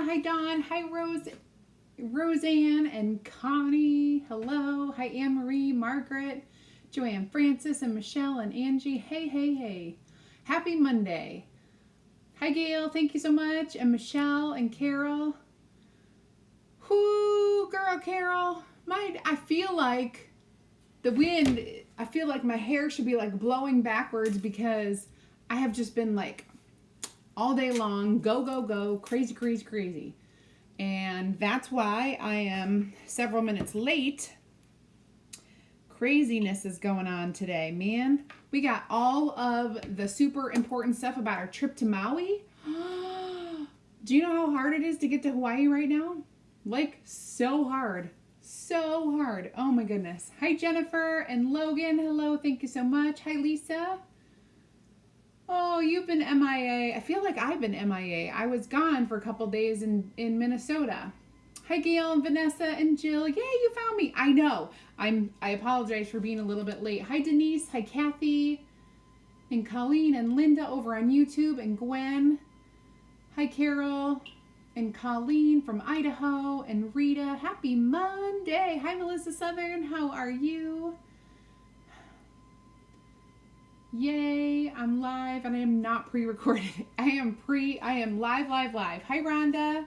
Hi, Dawn. Hi, Roseanne and Connie. Hello. Hi, Anne-Marie, Margaret, Joanne, Francis, and Michelle, and Angie. Hey, hey, hey. Happy Monday. Hi, Gail. Thank you so much. And Michelle and Carol. Whoo, girl, Carol. I feel like the wind, I feel like my hair should be like blowing backwards because I have just been like all day long, go, go, go, crazy, crazy, crazy. And that's why I am several minutes late. Craziness is going on today, man. We got all of the super important stuff about our trip to Maui. Do you know how hard it is to get to Hawaii right now? Like, so hard. So hard. Oh my goodness. Hi, Jennifer and Logan. Hello. Thank you so much. Hi, Lisa. Oh, you've been MIA. I feel like I've been MIA. I was gone for a couple days in Minnesota. Hi, Gail and Vanessa and Jill. Yay, you found me. I know. I apologize for being a little bit late. Hi, Denise. Hi, Kathy. And Colleen and Linda over on YouTube. And Gwen. Hi, Carol. And Colleen from Idaho. And Rita. Happy Monday. Hi, Melissa Southern. How are you? Yay, I'm live and I am not pre-recorded. I am live. Hi, Rhonda.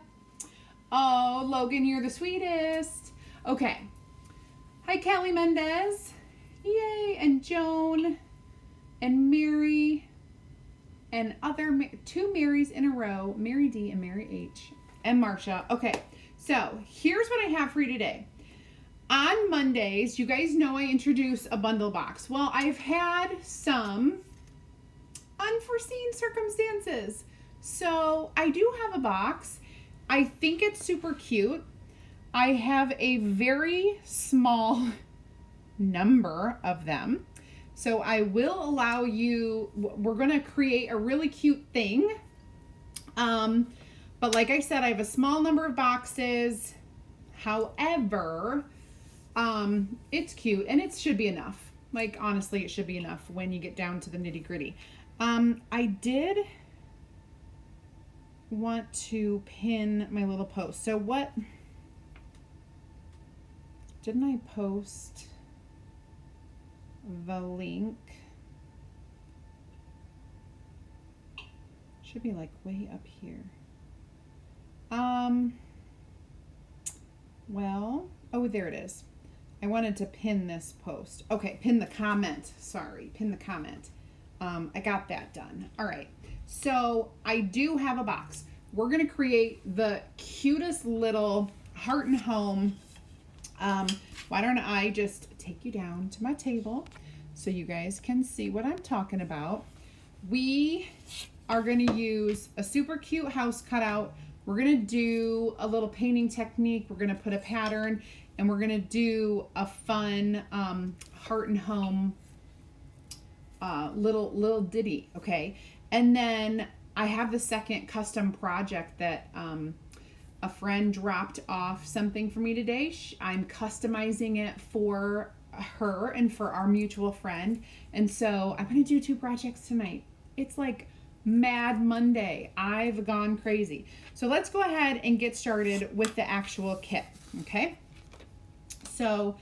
Oh, Logan, you're the sweetest. Okay. Hi, Kelly Mendez. Yay, and Joan and Mary and two Marys in a row, Mary D and Mary H and Marsha. Okay, so here's what I have for you today. On Mondays, you guys know I introduce a bundle box. Well, I've had some unforeseen circumstances. So I do have a box. I think it's super cute. I have a very small number of them. So I will allow you, we're going to create a really cute thing. But like I said, I have a small number of boxes. However, it's cute and it should be enough. Like, honestly, it should be enough when you get down to the nitty gritty. I did want to pin my little post. So what, didn't I post the link? Should be like way up here. Well, oh, there it is. I wanted to pin this post. Okay, pin the comment. Sorry, pin the comment. I got that done. All right. So I do have a box. We're going to create the cutest little heart and home. Why don't I just take you down to my table so you guys can see what I'm talking about. We are going to use a super cute house cutout. We're going to do a little painting technique. We're going to put a pattern. And we're going to do a fun heart and home little ditty, okay? And then I have the second custom project that a friend dropped off something for me today. I'm customizing it for her and for our mutual friend. And so I'm going to do 2 projects tonight. It's like Mad Monday. I've gone crazy. So let's go ahead and get started with the actual kit, okay? So,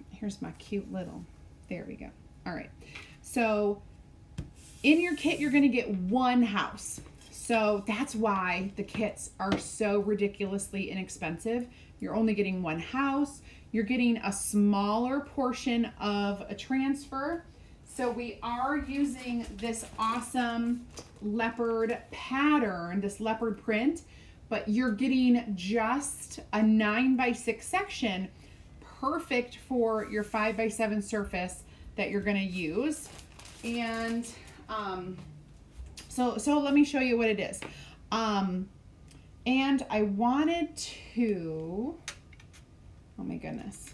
here's my cute little, there we go. All right. So in your kit, you're going to get 1 house. So that's why the kits are so ridiculously inexpensive. You're only getting 1 house. You're getting a smaller portion of a transfer. So we are using this awesome leopard pattern, this leopard print, but you're getting just a 9x6 section, perfect for your 5x7 surface that you're going to use. And so let me show you what it is. And I wanted to, oh my goodness.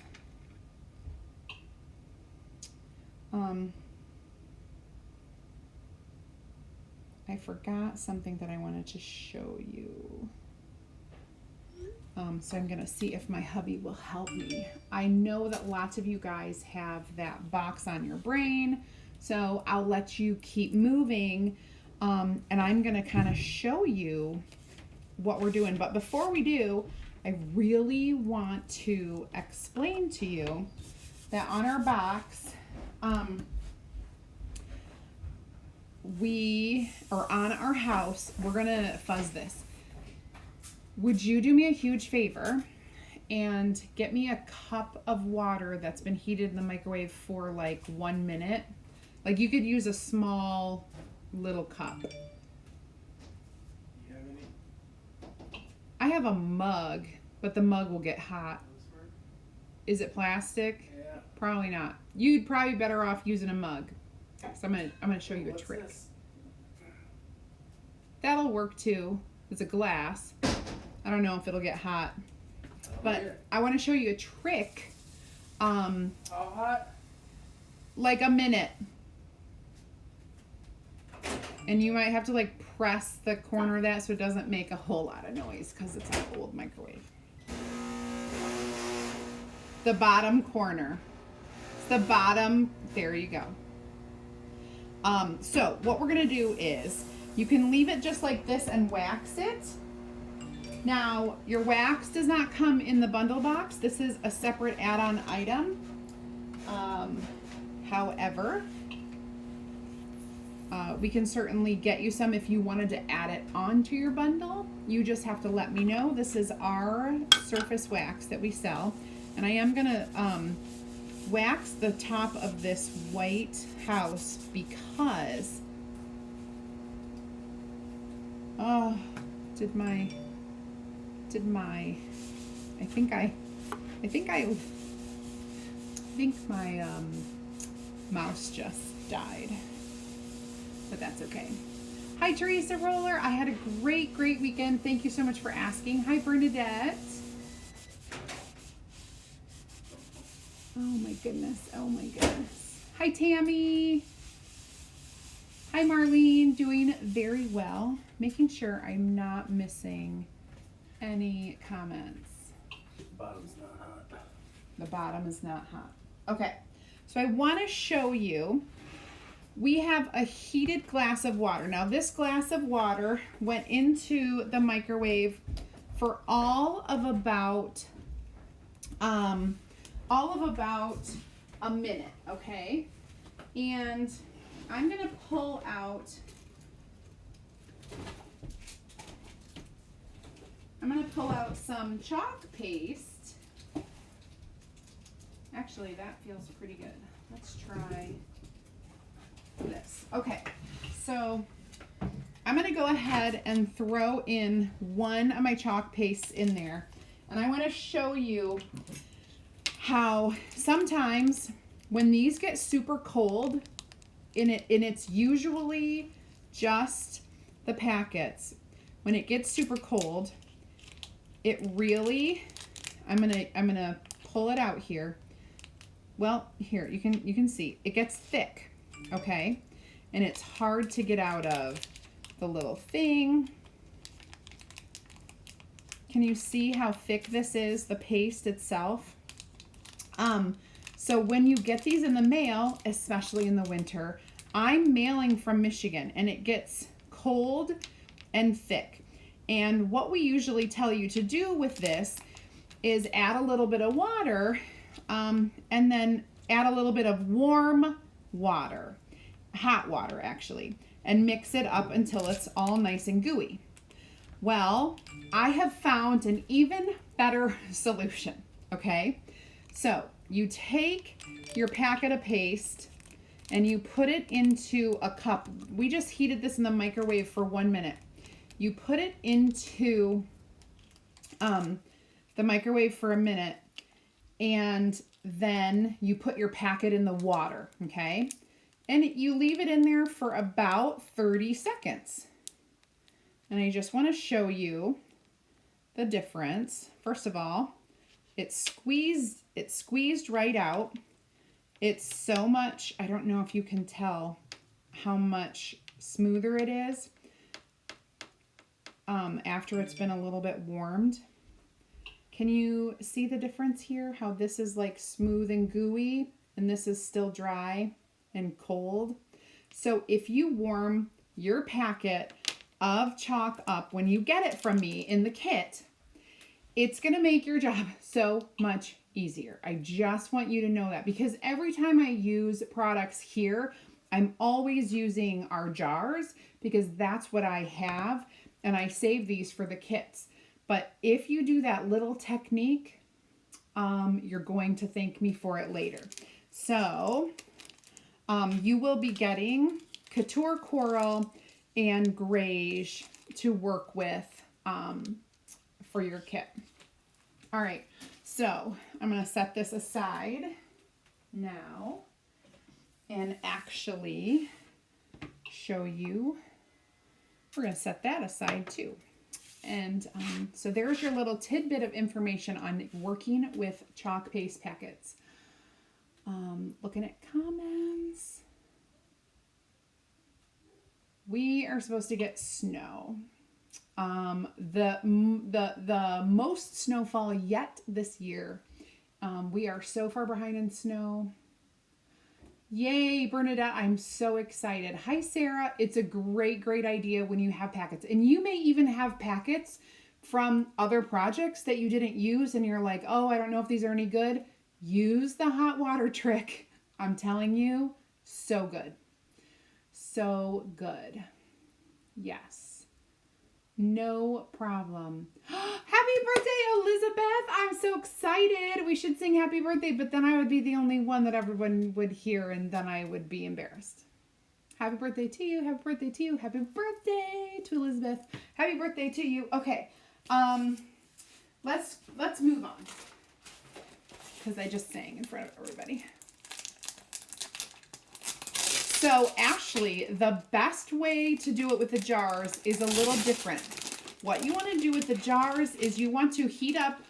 I forgot something that I wanted to show you. So I'm gonna see if my hubby will help me. I know that lots of you guys have that box on your brain, so I'll let you keep moving. And I'm gonna kind of show you what we're doing. But before we do, I really want to explain to you that on our box, on our house, we're gonna fuzz this. Would you do me a huge favor and get me a cup of water that's been heated in the microwave for like 1 minute? Like, you could use a small little cup. You have any? I have a mug, but the mug will get hot. Is it plastic? Yeah. Probably not. You'd probably be better off using a mug. So I'm gonna show you a What's trick. this? That'll work too. It's a glass. I don't know if it'll get hot, but I want to show you a trick. How hot? Like a minute. And you might have to like press the corner of that so it doesn't make a whole lot of noise because it's an old microwave. The bottom corner. It's the bottom. There you go. So what we're gonna do is you can leave it just like this and wax it. Now, your wax does not come in the bundle box. This is a separate add-on item. However, we can certainly get you some if you wanted to add it onto your bundle. You just have to let me know. This is our surface wax that we sell. And I am gonna wax the top of this white house because, oh, I think my mouse just died, but that's okay. Hi Teresa Roller, I had a great weekend. Thank you so much for asking. Hi Bernadette. Oh my goodness. Hi Tammy. Hi Marlene, doing very well. Making sure I'm not missing any comments. Bottom's not hot. The bottom is not hot. Okay, so I want to show you, we have a heated glass of water. Now this glass of water went into the microwave for all of about a minute, okay? And I'm gonna pull out, some chalk paste. Actually, that feels pretty good. Let's try this. Okay, so I'm gonna go ahead and throw in one of my chalk pastes in there. And I wanna show you how sometimes when these get super cold, and it's usually just the packets, when it gets super cold, it really, I'm gonna pull it out here. Well, here you can see it gets thick, okay, and it's hard to get out of the little thing. Can you see how thick this is, the paste itself? So when you get these in the mail, especially in the winter, I'm mailing from Michigan and it gets cold and thick. And what we usually tell you to do with this is add a little bit of water, and then add a little bit of warm water, hot water actually, and mix it up until it's all nice and gooey. Well, I have found an even better solution, okay? So you take your packet of paste and you put it into a cup. We just heated this in the microwave for 1 minute. You put it into the microwave for a minute, and then you put your packet in the water, okay? And you leave it in there for about 30 seconds. And I just want to show you the difference. First of all, it's squeezed right out. It's so much, I don't know if you can tell how much smoother it is after it's been a little bit warmed. Can you see the difference here? How this is like smooth and gooey and this is still dry and cold. So if you warm your packet of Chalk up when you get it from me in the kit, it's going to make your job so much easier. I just want you to know that, because every time I use products here, I'm always using our jars because that's what I have, and I save these for the kits. But if you do that little technique, you're going to thank me for it later. So you will be getting Couture Coral and Greige to work with for your kit. All right, so I'm going to set this aside now and actually show you. We're going to set that aside too. And so there's your little tidbit of information on working with chalk paste packets. Looking at comments. We are supposed to get snow. The most snowfall yet this year. We are so far behind in snow. Yay, Bernadette, I'm so excited. Hi, Sarah. It's a great idea when you have packets. And you may even have packets from other projects that you didn't use and you're like, oh, I don't know if these are any good. Use the hot water trick. I'm telling you, so good. So good. Yes. No problem. Happy birthday, Elizabeth. I'm so excited. We should sing happy birthday, but then I would be the only one that everyone would hear, and then I would be embarrassed. Happy birthday to you. Happy birthday to you. Happy birthday to Elizabeth. Happy birthday to you. Okay. Let's move on, because I just sang in front of everybody. So actually, the best way to do it with the jars is a little different. What you want to do with the jars is you want to heat up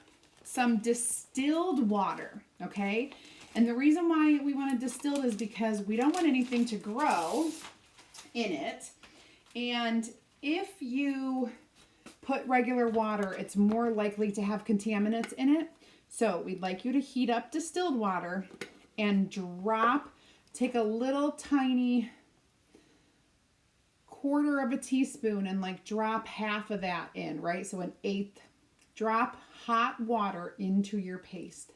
some distilled water, okay? And the reason why we want it distilled is because we don't want anything to grow in it. And if you put regular water, it's more likely to have contaminants in it. So we'd like you to heat up distilled water and take a little tiny quarter of a teaspoon and like drop half of that in, right? So 1/8. Drop hot water into your paste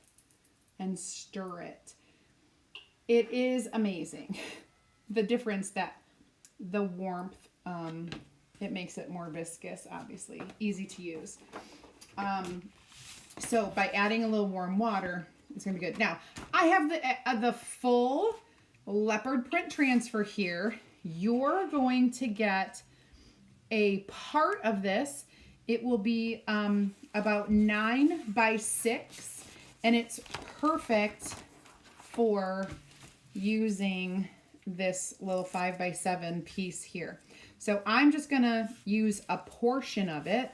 and stir it. It is amazing. The difference that the warmth, it makes it more viscous, obviously. Easy to use. So by adding a little warm water, it's going to be good. Now, I have the full leopard print transfer here. You're going to get a part of this. It will be about 9 by 6, and it's perfect for using this little 5 by 7 piece here. So I'm just gonna use a portion of it,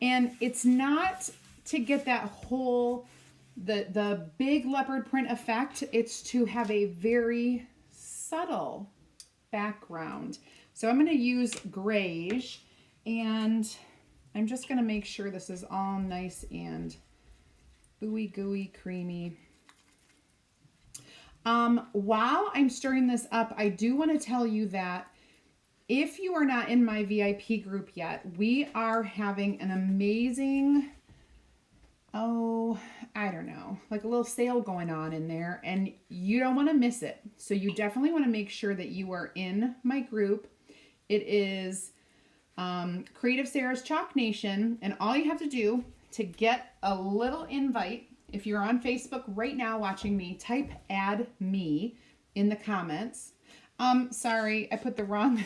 and it's not to get that whole the big leopard print effect. It's to have a very subtle background. So I'm going to use Greige, and I'm just going to make sure this is all nice and ooey gooey creamy. While I'm stirring this up, I do want to tell you that if you are not in my VIP group yet, we are having an amazing, I don't know, like a little sale going on in there, and you don't want to miss it. So you definitely want to make sure that you are in my group. It is CreativeSarah's Chalk Nation, and all you have to do to get a little invite, if you're on Facebook right now watching me, type add me in the comments. Sorry, I put the wrong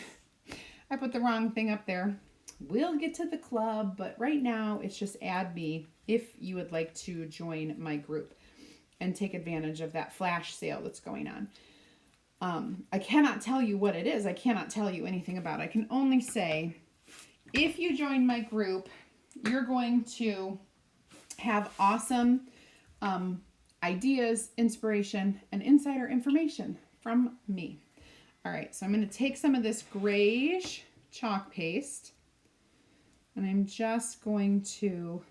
thing up there. We'll get to the club, but right now it's just add me if you would like to join my group and take advantage of that flash sale that's going on. I cannot tell you what it is. I cannot tell you anything about it. I can only say, if you join my group, you're going to have awesome ideas, inspiration, and insider information from me. All right, so I'm going to take some of this Greige chalk paste, and I'm just going to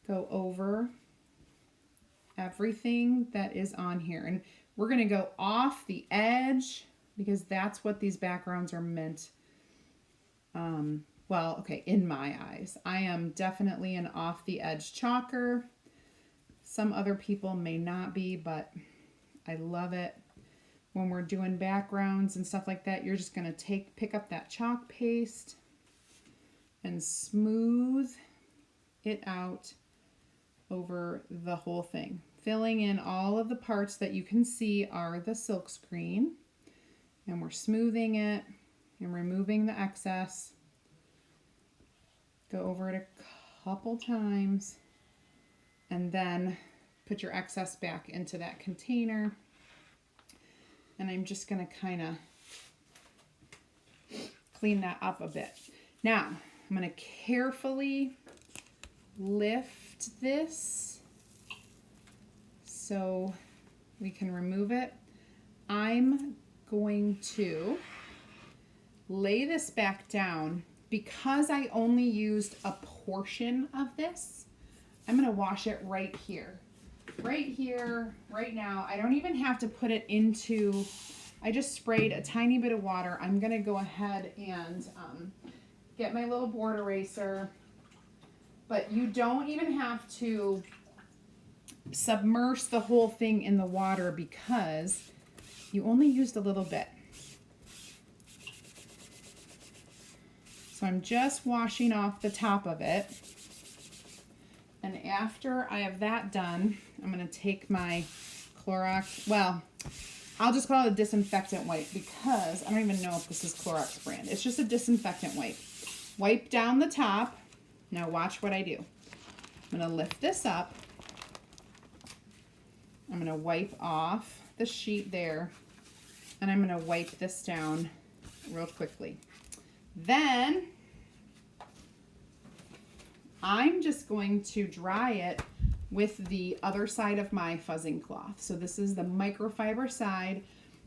go over everything that is on here. And we're going to go off the edge because that's what these backgrounds are meant Well, okay, in my eyes. I am definitely an off the edge chalker. Some other people may not be, but I love it. When we're doing backgrounds and stuff like that, you're just going to pick up that chalk paste and smooth it out over the whole thing. Filling in all of the parts that you can see are the silk screen. And we're smoothing it and removing the excess. Go over it a couple times and then put your excess back into that container. And I'm just going to kind of clean that up a bit. Now, I'm going to carefully lift this so we can remove it. I'm going to lay this back down. Because I only used a portion of this, I'm going to wash it right here. Right here, right now. I don't even have to put it into, I just sprayed a tiny bit of water. I'm going to go ahead and get my little board eraser. But you don't even have to submerge the whole thing in the water because you only used a little bit. So I'm just washing off the top of it. And after I have that done, I'm going to take my Clorox, well, I'll just call it a disinfectant wipe because I don't even know if this is Clorox brand. It's just a disinfectant wipe. Wipe down the top. Now watch what I do. I'm going to lift this up. I'm going to wipe off the sheet there. And I'm going to wipe this down real quickly. Then I'm just going to dry it with the other side of my fuzzing cloth. So this is the microfiber side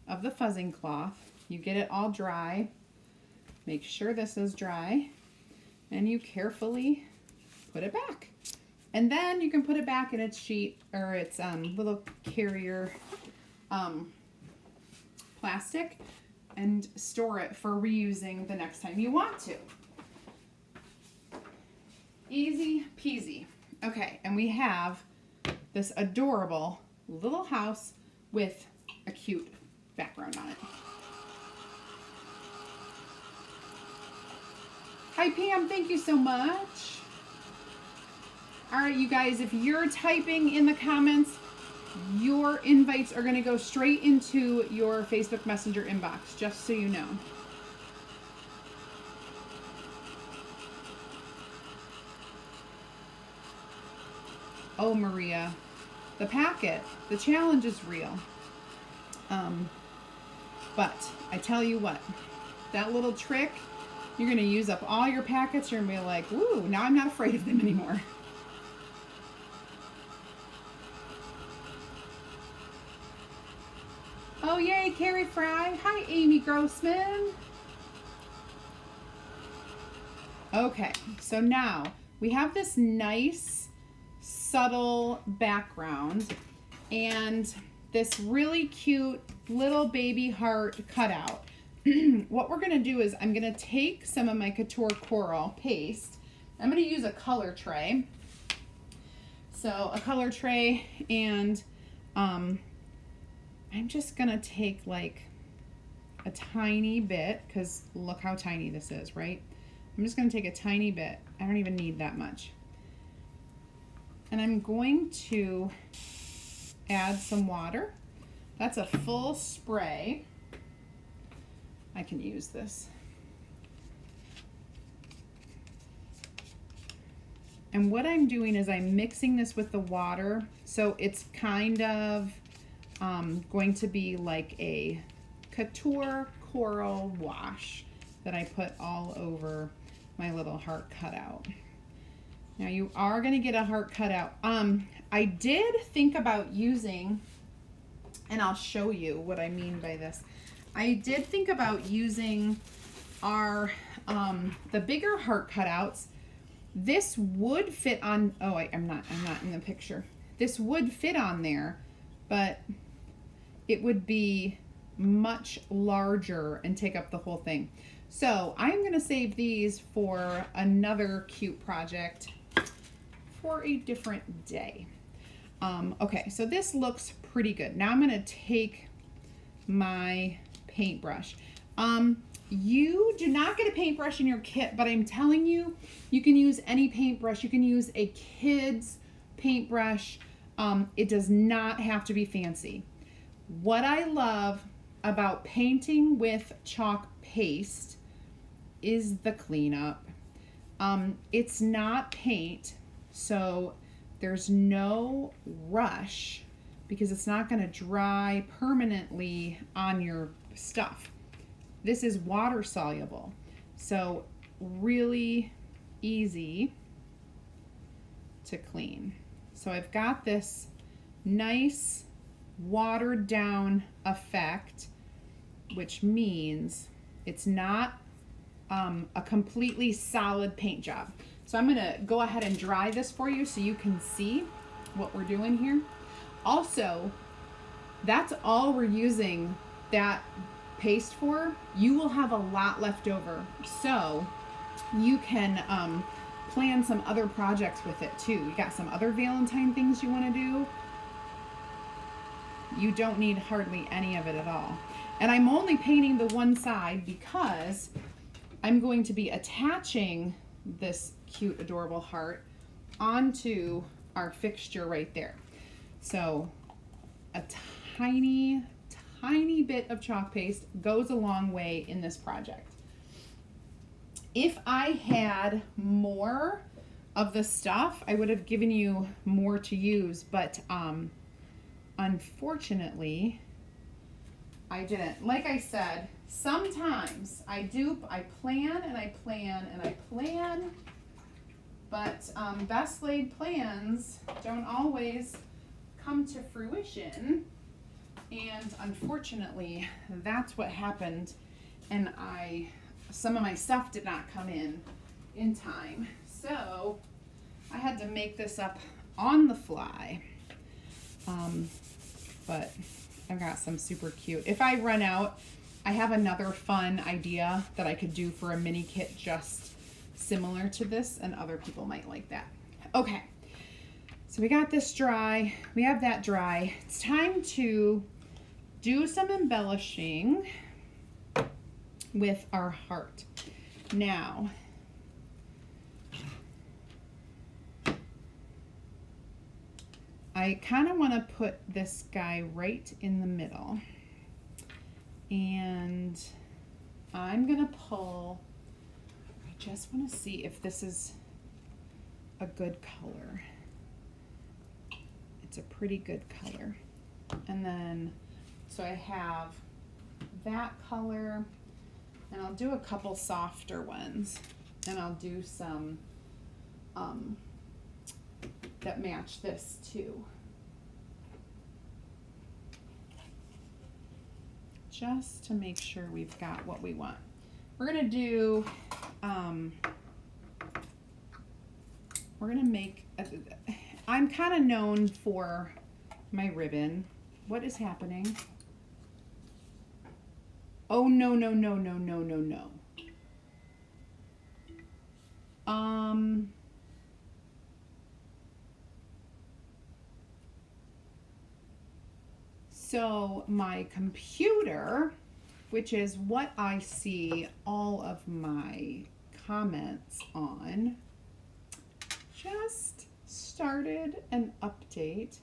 of the fuzzing cloth. You get it all dry. Make sure this is dry. And you carefully put it back. And then you can put it back in its sheet or its little carrier plastic and store it for reusing the next time you want to. Easy peasy. Okay, and we have this adorable little house with a cute background on it. Hi Pam, thank you so much. All right, you guys, if you're typing in the comments, your invites are going to go straight into your Facebook Messenger inbox, just so you know. Oh, Maria, the packet, the challenge is real. But I tell you what, that little trick, you're going to use up all your packets. You're going to be like, woo, now I'm not afraid of them anymore. Oh, yay, Carrie Fry. Hi, Amy Grossman. Okay, so now we have this nice, subtle background and this really cute little baby heart cutout. What we're going to do is I'm going to take some of my Couture Coral paste. I'm going to use a color tray. So a color tray, and I'm just going to take like a tiny bit, because look how tiny this is, right? I'm just going to take a tiny bit. I don't even need that much. And I'm going to add some water. That's a full spray. I can use this. And what I'm doing is I'm mixing this with the water. So it's kind of going to be like a Couture Coral wash that I put all over my little heart cutout. Now you are going to get a heart cutout. I did think about using, and I'll show you what I mean by this. I did think about using our the bigger heart cutouts. This would fit on. Oh, I'm not in the picture. This would fit on there, but it would be much larger and take up the whole thing. So I'm going to save these for another cute project for a different day. Okay, so this looks pretty good. Now I'm going to take my paintbrush. You do not get a paintbrush in your kit, but I'm telling you, you can use any paintbrush. You can use a kid's paintbrush. It does not have to be fancy. What I love about painting with chalk paste is the cleanup. It's not paint, so there's no rush because it's not going to dry permanently on your stuff. This is water soluble, so really easy to clean. So I've got this nice watered down effect, which means it's not a completely solid paint job. So I'm gonna go ahead and dry this for you so you can see what we're doing here. Also, that's all we're using that paste for. You will have a lot left over, so you can plan some other projects with it too. You got some other Valentine things you want to do. You don't need hardly any of it at all. And I'm only painting the one side because I'm going to be attaching this cute adorable heart onto our fixture right there. So a tiny bit of chalk paste goes a long way in this project. If I had more of the stuff, I would have given you more to use, but unfortunately, I didn't. Like I said, sometimes I plan and I plan and I plan, but best laid plans don't always come to fruition. And unfortunately, that's what happened. And some of my stuff did not come in time. So I had to make this up on the fly. But I've got some super cute. If I run out, I have another fun idea that I could do for a mini kit just similar to this, and other people might like that. Okay, so we got this dry. We have that dry. It's time to do some embellishing with our heart. Now, I kind of want to put this guy right in the middle, and I'm gonna pull. I just want to see if this is a good color. It's a pretty good color. And then, so I have that color, and I'll do a couple softer ones, and I'll do some that match this too. Just to make sure we've got what we want. We're gonna do, we're gonna make, I'm kind of known for my ribbon. What is happening? Oh, no. So my computer, which is what I see all of my comments on, just started an update.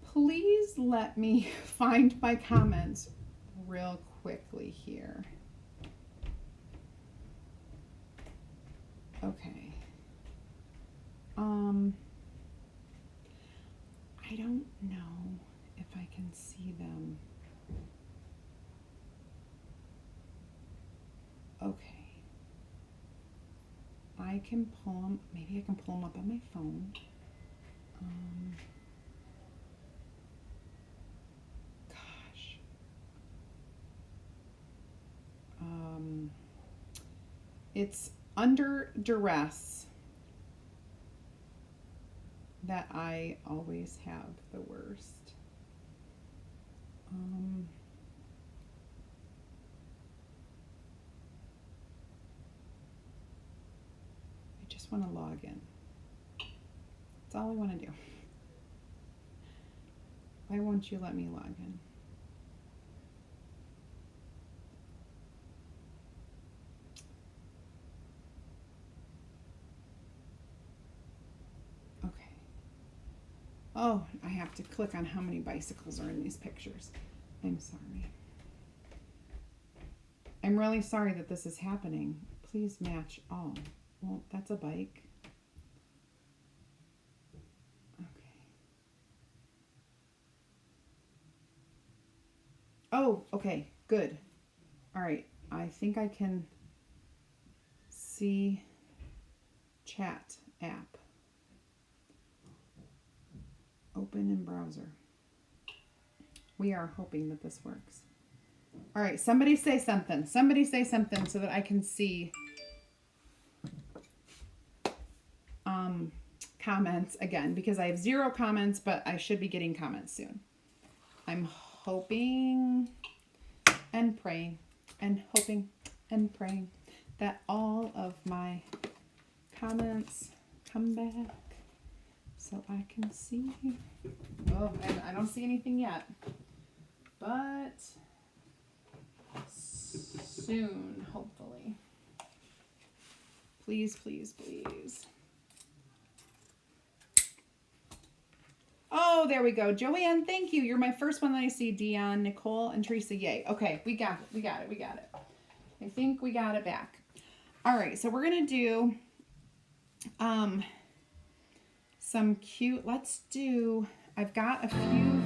Please let me find my comments real quickly here. Okay. I don't know if I can see them. Okay. I can pull them, maybe I can pull them up on my phone. Gosh. It's under duress that I always have the worst. just want to log in. That's all I want to do. Why won't you let me log in? Okay. Oh, I have to click on how many bicycles are in these pictures. I'm sorry. I'm really sorry that this is happening. Please match all. Well, that's a bike. Okay. Oh, okay, good. All right, I think I can see chat app. Open in browser. We are hoping that this works. All right, somebody say something. Somebody say something so that I can see comments again, because I have 0 comments, but I should be getting comments soon. I'm hoping and praying and hoping and praying that all of my comments come back so I can see. Oh, I don't see anything yet, but soon, hopefully. Please, please, please. Oh, there we go. Joanne, thank you. You're my first one that I see. Dion, Nicole, and Teresa. Yay. Okay, we got it. We got it. We got it. I think we got it back. All right, so we're going to do some cute, let's do, I've got a few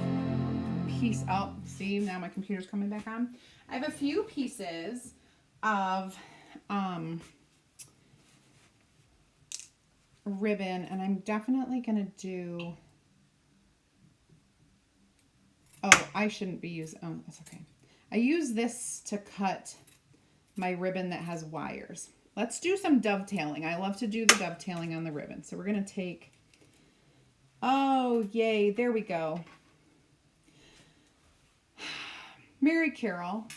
pieces, oh, see, now my computer's coming back on. I have a few pieces of ribbon, and I'm definitely going to do, oh, I shouldn't be using, oh, that's okay. I use this to cut my ribbon that has wires. Let's do some dovetailing. I love to do the dovetailing on the ribbon. So we're going to take, oh, yay, there we go. Mary Carol.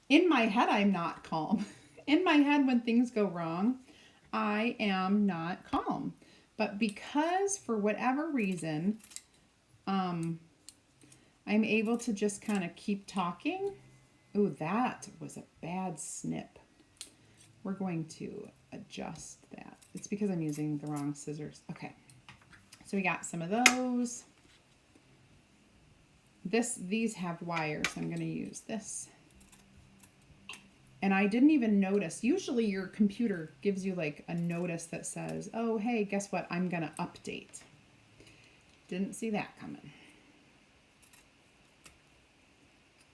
In my head, I'm not calm. In my head, when things go wrong, I am not calm. But because, for whatever reason, I'm able to just kind of keep talking. Ooh, that was a bad snip. We're going to adjust that. It's because I'm using the wrong scissors. Okay. So we got some of those. These have wires. I'm going to use this. And I didn't even notice. Usually your computer gives you like a notice that says, oh, hey, guess what? I'm going to update. Didn't see that coming.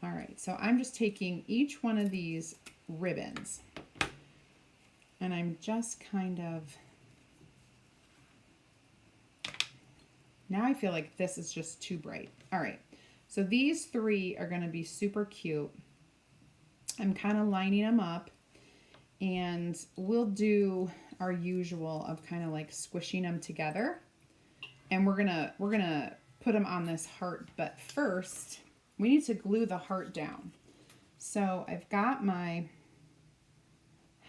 All right, so I'm just taking each one of these ribbons and I'm just kind of, now I feel like this is just too bright. All right, so these 3 are going to be super cute. I'm kind of lining them up, and we'll do our usual of kind of like squishing them together, and we're gonna put them on this heart. But first we need to glue the heart down. So I've got my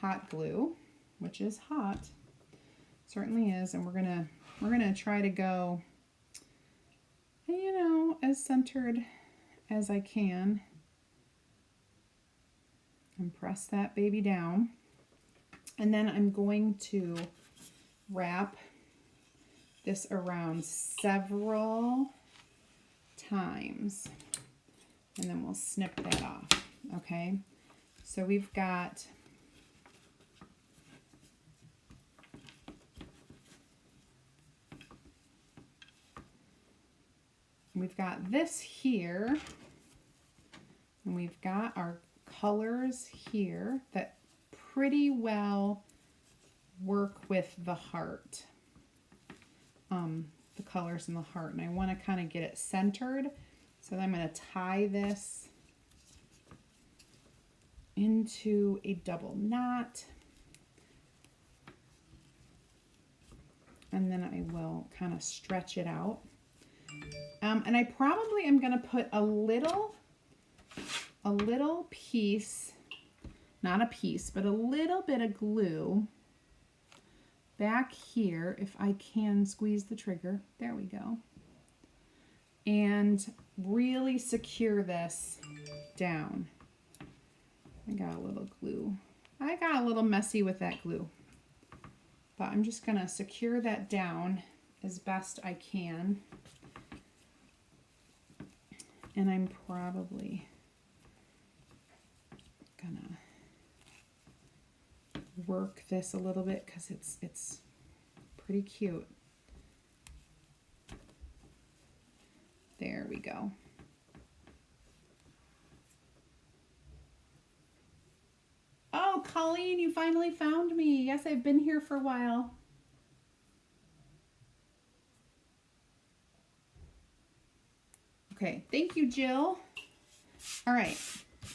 hot glue, which is hot, certainly is, and we're gonna try to go, you know, as centered as I can, and press that baby down. And then I'm going to wrap this around several times, and then we'll snip that off. Okay, so we've got this here, and we've got our colors here that pretty well work with the heart, the colors in the heart, and I want to kind of get it centered. So I'm going to tie this into a double knot, and then I will kind of stretch it out. And I probably am going to put a little piece not a piece, but a little bit of glue back here, if I can squeeze the trigger. There we go. And really secure this down. I got a little glue. I got a little messy with that glue, but I'm just gonna secure that down as best I can. And I'm probably gonna work this a little bit because it's pretty cute. There we go. Oh, Colleen, you finally found me. Yes, I've been here for a while. Okay, thank you, Jill. All right,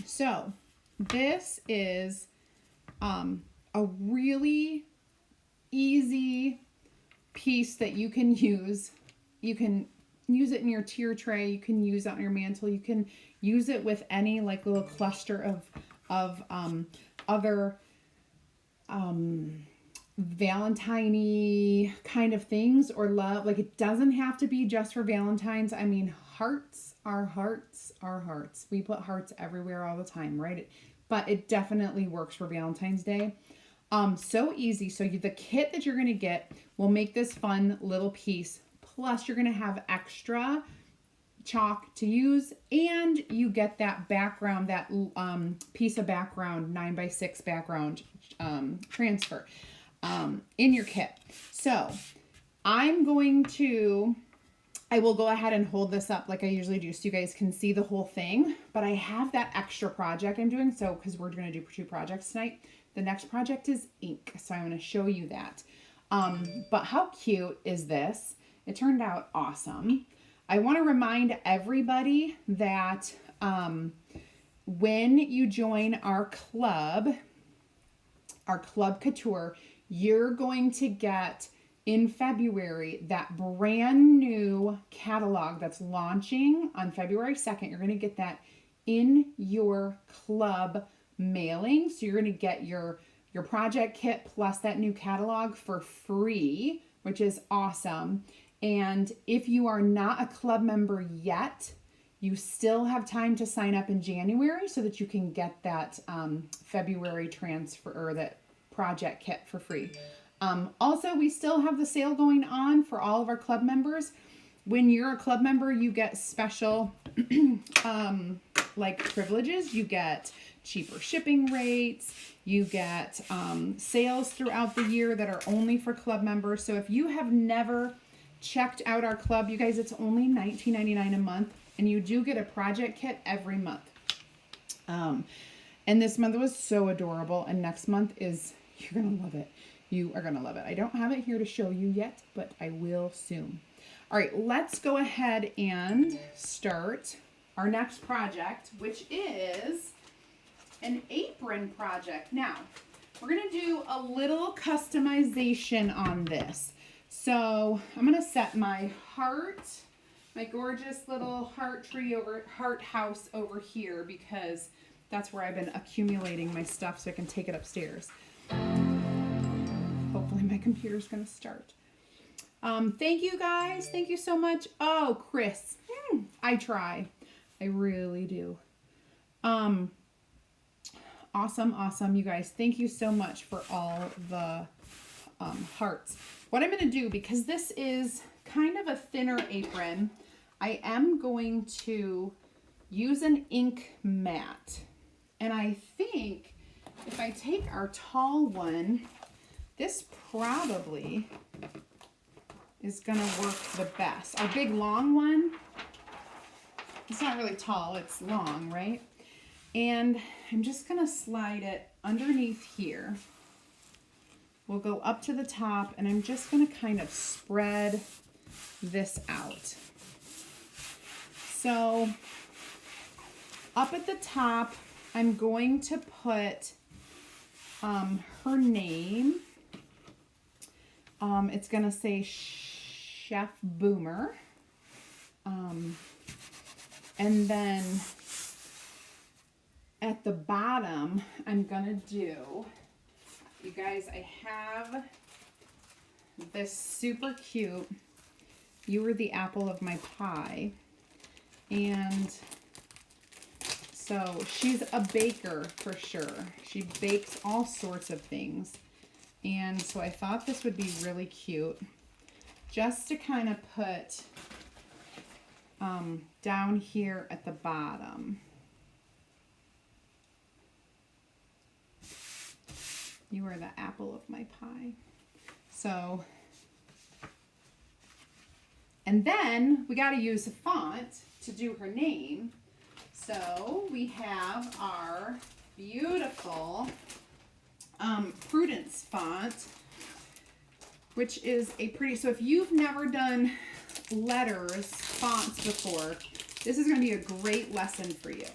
so this is a really easy piece that you can use. You can use it in your tier tray. You can use it on your mantle. You can use it with any like little cluster of other Valentine-y kind of things or love. Like, it doesn't have to be just for Valentine's. I mean, hearts are hearts are hearts. We put hearts everywhere all the time, right? But it definitely works for Valentine's Day. So easy. So the kit that you're going to get will make this fun little piece. Plus, you're going to have extra chalk to use, and you get that background, that piece of background, 9x6 background transfer in your kit. So I will go ahead and hold this up like I usually do so you guys can see the whole thing, but I have that extra project I'm doing, so because we're going to do 2 projects tonight. The next project is ink, so I'm going to show you that. But how cute is this? It turned out awesome. I want to remind everybody that when you join our Chalk Couture, you're going to get in February that brand new catalog that's launching on February 2nd. You're going to get that in your club mailing. So you're going to get your project kit plus that new catalog for free, which is awesome. And if you are not a club member yet, you still have time to sign up in January so that you can get that February transfer or that project kit for free. Also, we still have the sale going on for all of our club members. When you're a club member, you get special like privileges. You get cheaper shipping rates. You get sales throughout the year that are only for club members. So if you have never checked out our club, you guys, it's only $19.99 a month, and you do get a project kit every month. And this month was so adorable, and next month is, you're gonna love it. You are gonna love it. I don't have it here to show you yet, but I will soon. All right, let's go ahead and start our next project, which is an apron project. Now, we're gonna do a little customization on this. So I'm gonna set my gorgeous little heart house over here because that's where I've been accumulating my stuff so I can take it upstairs. Hopefully my computer's gonna start. Thank you guys. Thank you so much. Oh, Chris, I try. I really do. Awesome, you guys. Thank you so much for all the hearts. What I'm going to do, because this is kind of a thinner apron, I am going to use an ink mat. And I think if I take our tall one, this probably is going to work the best. Our big long one, it's not really tall, it's long, right? And I'm just going to slide it underneath here. We'll go up to the top, and I'm just going to kind of spread this out. So up at the top, I'm going to put her name. It's going to say Chef Boomer. And then at the bottom, I'm gonna do, you guys, I have this super cute, You Were the Apple of My Pie. And so she's a baker for sure. She bakes all sorts of things. And so I thought this would be really cute just to kind of put down here at the bottom. You are the apple of my pie. So, and then we got to use a font to do her name. So we have our beautiful Prudence font, which is a pretty, so if you've never done letters, fonts before, this is going to be a great lesson for you.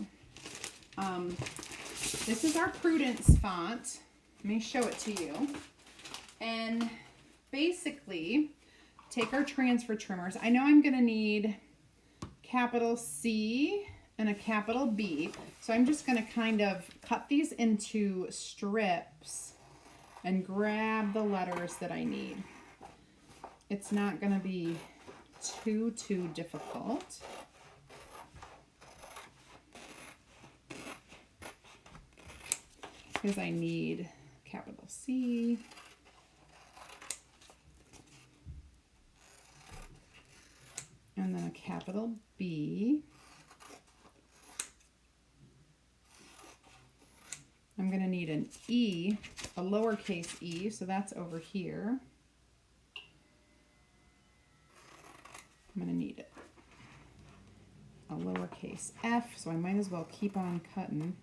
This is our Prudence font. Let me show it to you. And basically, take our transfer trimmers. I know I'm going to need capital C and a capital B. So I'm just going to kind of cut these into strips and grab the letters that I need. It's not going to be too difficult. Because I need capital C. And then a capital B. I'm going to need an E, a lowercase e, so that's over here. I'm going to need a lowercase f, so I might as well keep on cutting,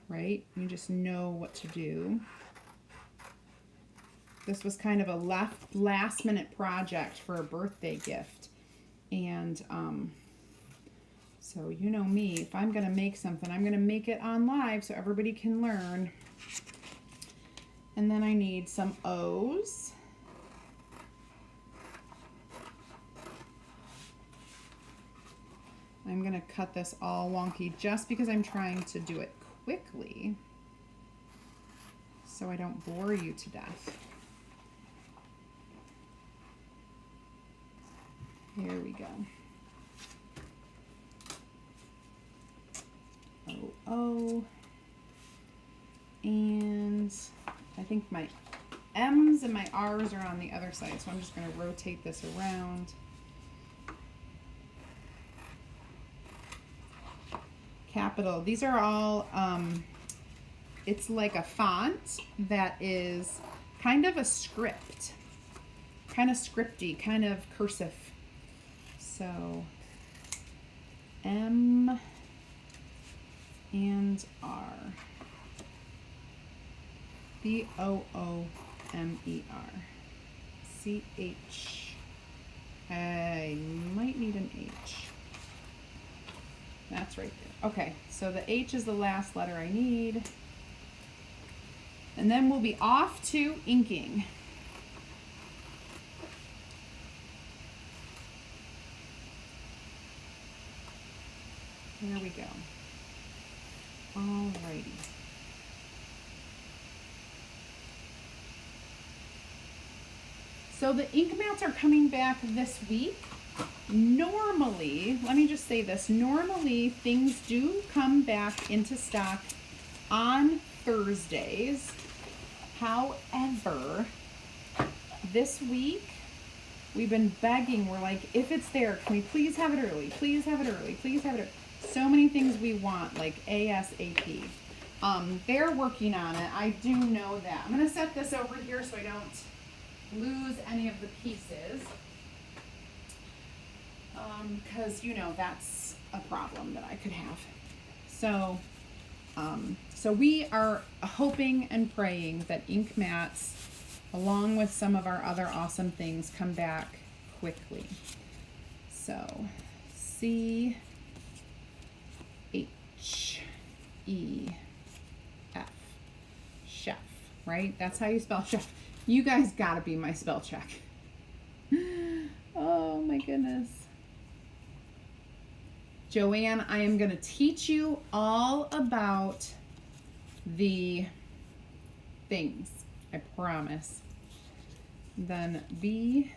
right? You just know what to do. This was kind of a last minute project for a birthday gift. And so you know me, if I'm going to make something, I'm going to make it on live so everybody can learn. And then I need some O's. I'm going to cut this all wonky just because I'm trying to do it quickly so I don't bore you to death. Here we go. O. And I think my M's and my R's are on the other side, so I'm just going to rotate this around. Capital. These are all, it's like a font that is kind of a script, kind of scripty, kind of cursive. So M and R. B-O-O-M-E-R. C-H. I might need an H. That's right there. Okay, so the H is the last letter I need. And then we'll be off to inking. There we go. Alrighty. So the ink mats are coming back this week. Normally, let me just say this, normally things do come back into stock on Thursdays. However, this week we've been begging, we're like, if it's there, can we please have it early? Please have it early. Please have it early. So many things we want, like ASAP. They're working on it. I do know that. I'm going to set this over here so I don't lose any of the pieces. Because, you know, that's a problem that I could have. So, so we are hoping and praying that ink mats, along with some of our other awesome things, come back quickly. So, C H E F, chef, right? That's how you spell chef. You guys gotta be my spell check. Oh my goodness. Joanne, I am going to teach you all about the things. I promise. Then BOOMER.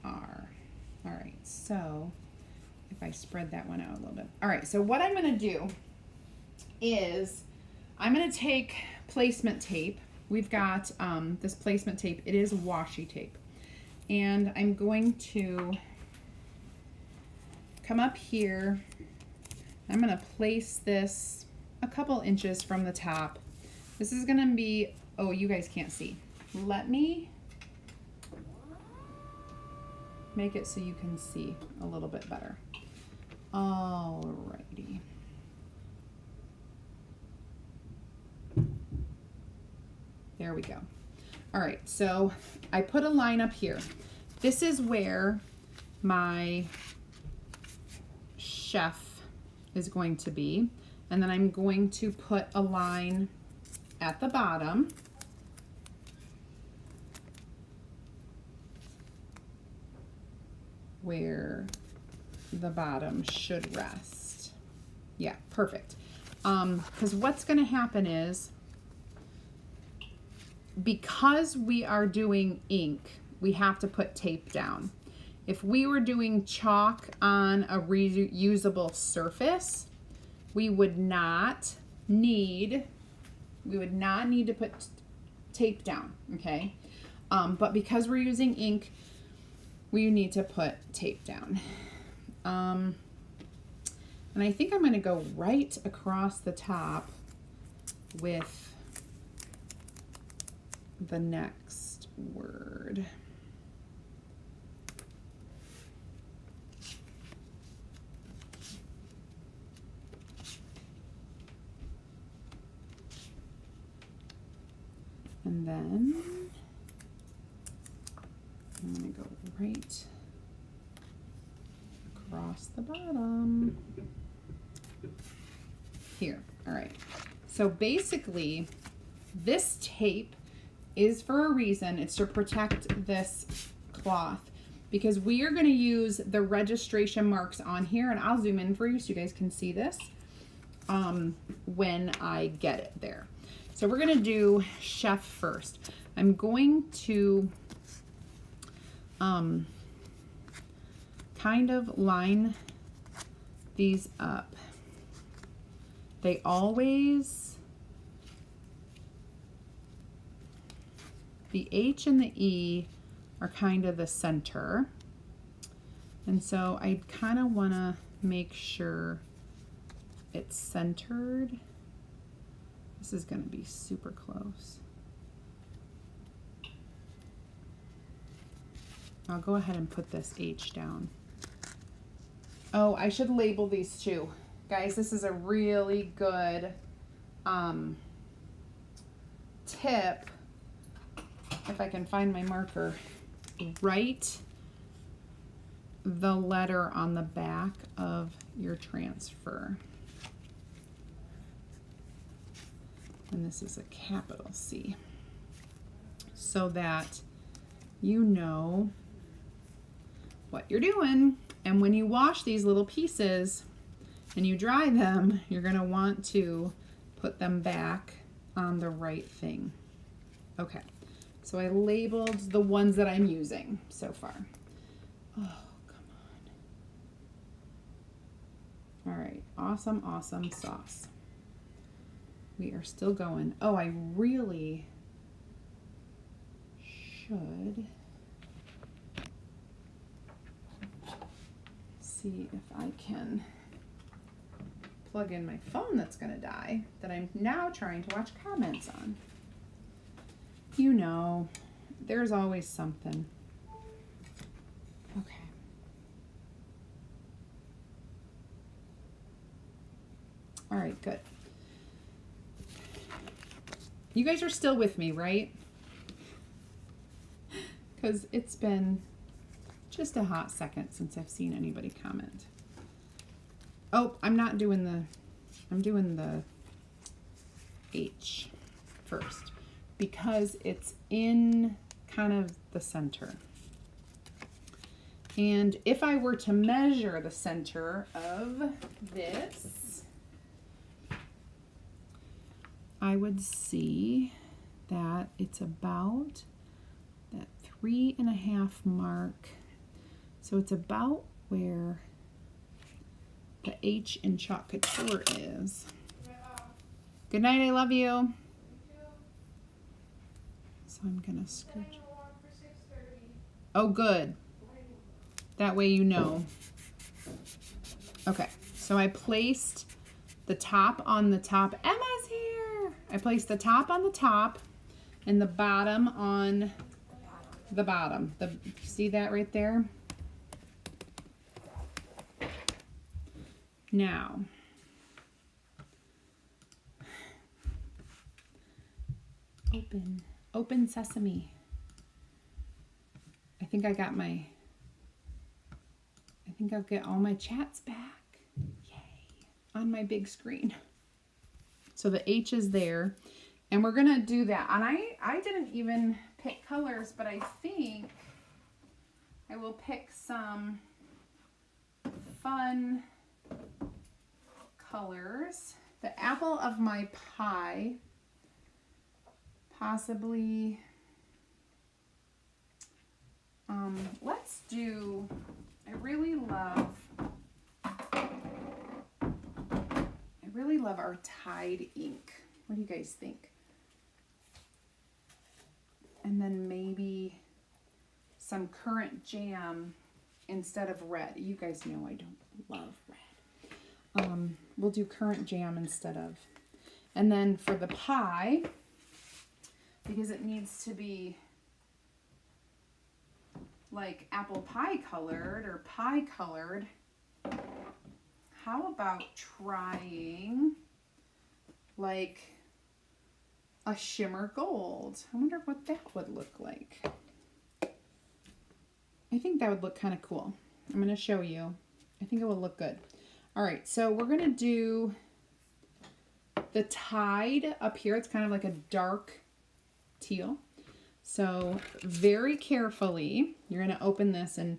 All right, so if I spread that one out a little bit. All right, so what I'm going to do is I'm going to take placement tape. We've got this placement tape. It is washi tape. And I'm going to come up here. I'm going to place this a couple inches from the top. This is going to be, oh, you guys can't see. Let me make it so you can see a little bit better. Alrighty. There we go. All right, so I put a line up here. This is where my chef is going to be. And then I'm going to put a line at the bottom. Where the bottom should rest. Yeah, perfect. Because what's going to happen is, because we are doing ink, we have to put tape down. If we were doing chalk on a reusable surface, we would not need to put tape down, okay? But because we're using ink, we need to put tape down. And I think I'm going to go right across the top with the next word. And then I'm going to go right across the bottom here. All right. So basically, this tape is for a reason. It's to protect this cloth, because we are going to use the registration marks on here, and I'll zoom in for you so you guys can see this when I get it there. So we're going to do chef first. I'm going to kind of line these up. They always, the H and the E are kind of the center. And so I kind of want to make sure it's centered. This is going to be super close. I'll go ahead and put this H down. Oh, I should label these too. Guys, this is a really good tip. If I can find my marker, write the letter on the back of your transfer. And this is a capital C, so that you know what you're doing. And when you wash these little pieces and you dry them, you're going to want to put them back on the right thing. Okay, so I labeled the ones that I'm using so far. Oh, come on. All right, awesome, awesome sauce. We are still going. Oh, I really should see if I can plug in my phone that's going to die, that I'm now trying to watch comments on. You know, there's always something. Okay. All right, good. You guys are still with me, right? Because it's been just a hot second since I've seen anybody comment. Oh, I'm doing the H first. because it's in kind of the center. And if I were to measure the center of this, I would see that it's about that 3.5 mark. So it's about where the H in Chalk Couture is. Good night, I love you. So I'm gonna scooch. Oh, good. That way you know. Okay, so I placed the top on the top. Emma's here. I placed the top on the top and the bottom on the bottom. See that right there? Now, open sesame. I think I'll get all my chats back. Yay. On my big screen. So the H is there. And we're going to do that. And I didn't even pick colors, but I think I will pick some fun colors. The apple of my pie, possibly. Let's do, I really love our Tide ink. What do you guys think? And then maybe some currant jam instead of red. You guys know I don't love red. We'll do currant jam instead of. And then for the pie, because it needs to be like apple pie colored or pie colored, how about trying like a shimmer gold? I wonder what that would look like. I think that would look kind of cool. I'm going to show you. I think it will look good. All right, so we're going to do the Tide up here. It's kind of like a dark teal. So very carefully, you're going to open this, and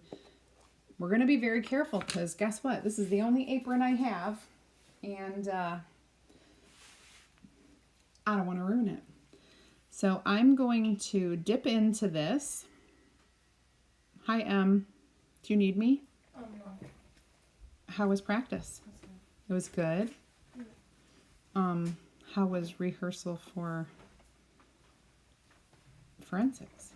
we're going to be very careful because guess what? This is the only apron I have, and I don't want to ruin it. So I'm going to dip into this. Hi, Em. Do you need me? Oh, no. How was practice? It was good. How was rehearsal for forensics?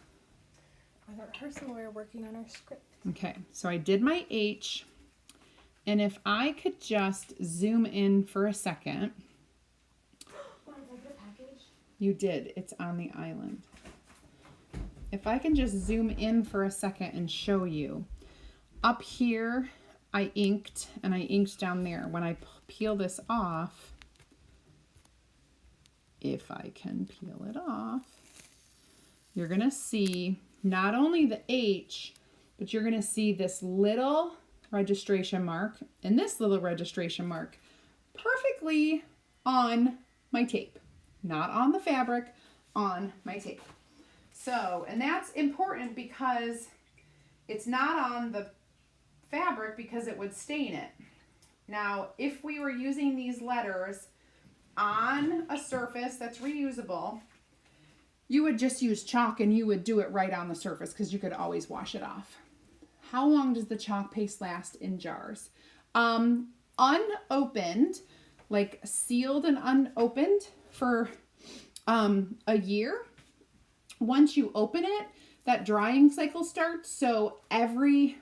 At the rehearsal, we were working on our script. Okay, so I did my H, and if I could just zoom in for a second. Oh, did I get a package? You did. It's on the island. If I can just zoom in for a second and show you. Up here, I inked, and I inked down there. When I peel this off, if I can peel it off, you're going to see not only the H, but you're going to see this little registration mark and this little registration mark perfectly on my tape. Not on the fabric, on my tape. So, and that's important because it's not on the fabric because it would stain it. Now, if we were using these letters on a surface that's reusable, you would just use chalk and you would do it right on the surface because you could always wash it off. How long does the chalk paste last in jars? Unopened, like sealed and unopened for a year. Once you open it, that drying cycle starts. So very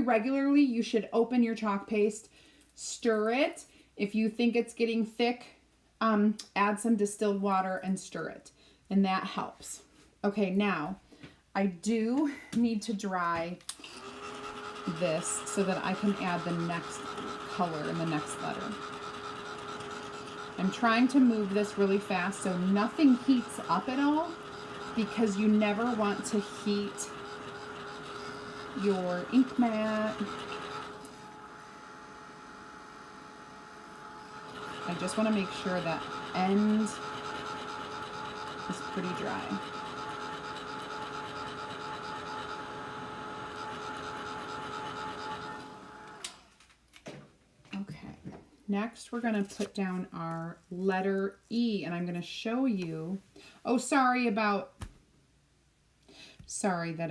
regularly, you should open your chalk paste, stir it. If you think it's getting thick, add some distilled water and stir it. And that helps. Okay, now I do need to dry this so that I can add the next color in the next letter. I'm trying to move this really fast so nothing heats up at all, because you never want to heat your ink mat. I just want to make sure that end is pretty dry. Okay, next we're going to put down our letter E, and I'm going to show you, oh, sorry that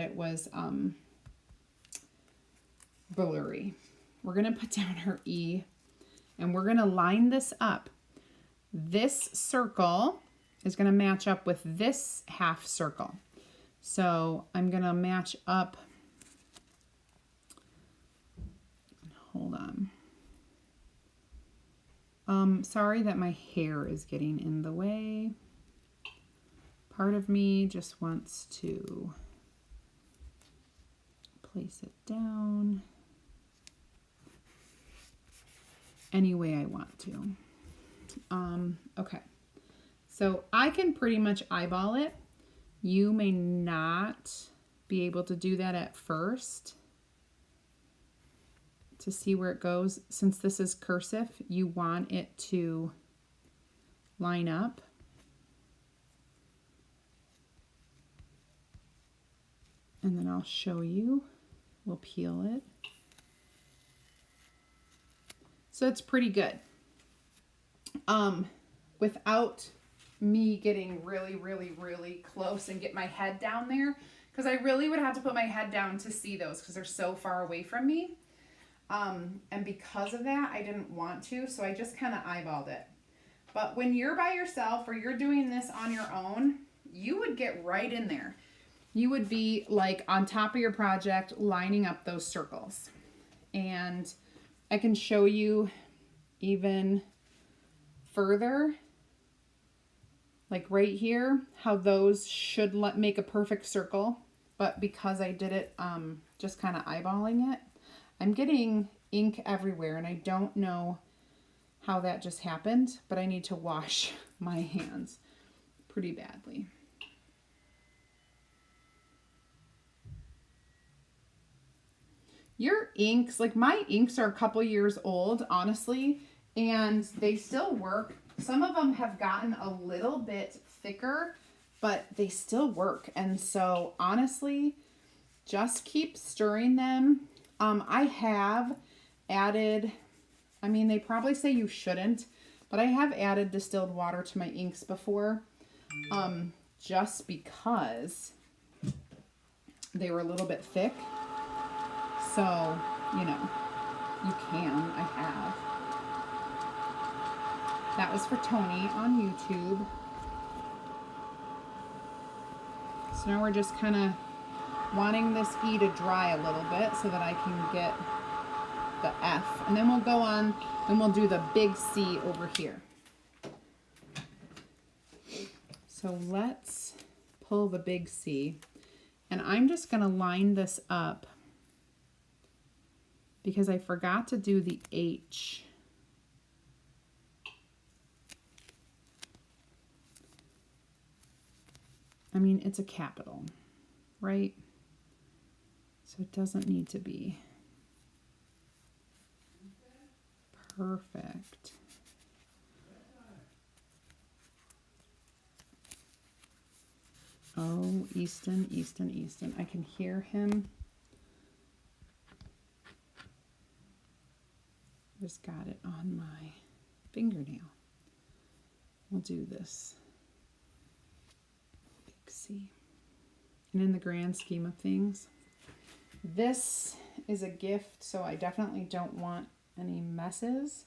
it was blurry. We're going to put down her E, and we're going to line this up. This circle is going to match up with this half circle. So I'm going to match up, hold on. Sorry that my hair is getting in the way. Part of me just wants to place it down any way I want to. Okay, so I can pretty much eyeball it. You may not be able to do that at first to see where it goes. Since this is cursive, you want it to line up. And then I'll show you. We'll peel it. So it's pretty good. Without me getting really, really, really close and get my head down there, because I really would have to put my head down to see those because they're so far away from me. And because of that, I didn't want to, so I just kind of eyeballed it. But when you're by yourself or you're doing this on your own, you would get right in there. You would be like on top of your project, lining up those circles. And I can show you even further, like right here, how those should make a perfect circle. But because I did it just kind of eyeballing it, I'm getting ink everywhere, and I don't know how that just happened, but I need to wash my hands pretty badly. Your inks, like my inks are a couple years old, honestly, and they still work. Some of them have gotten a little bit thicker, but they still work. And so honestly, just keep stirring them. I have added, I mean, they probably say you shouldn't, but I have added distilled water to my inks before, just because they were a little bit thick. So, you know, you can, I have. That was for Tony on YouTube. So now we're just kind of wanting this E to dry a little bit so that I can get the F. And then we'll go on and we'll do the big C over here. So let's pull the big C. And I'm just going to line this up because I forgot to do the H. I mean, it's a capital, right? So it doesn't need to be perfect. Oh, Easton, Easton, Easton. I can hear him. Just got it on my fingernail. We'll do this. Big C. And in the grand scheme of things, this is a gift, so I definitely don't want any messes.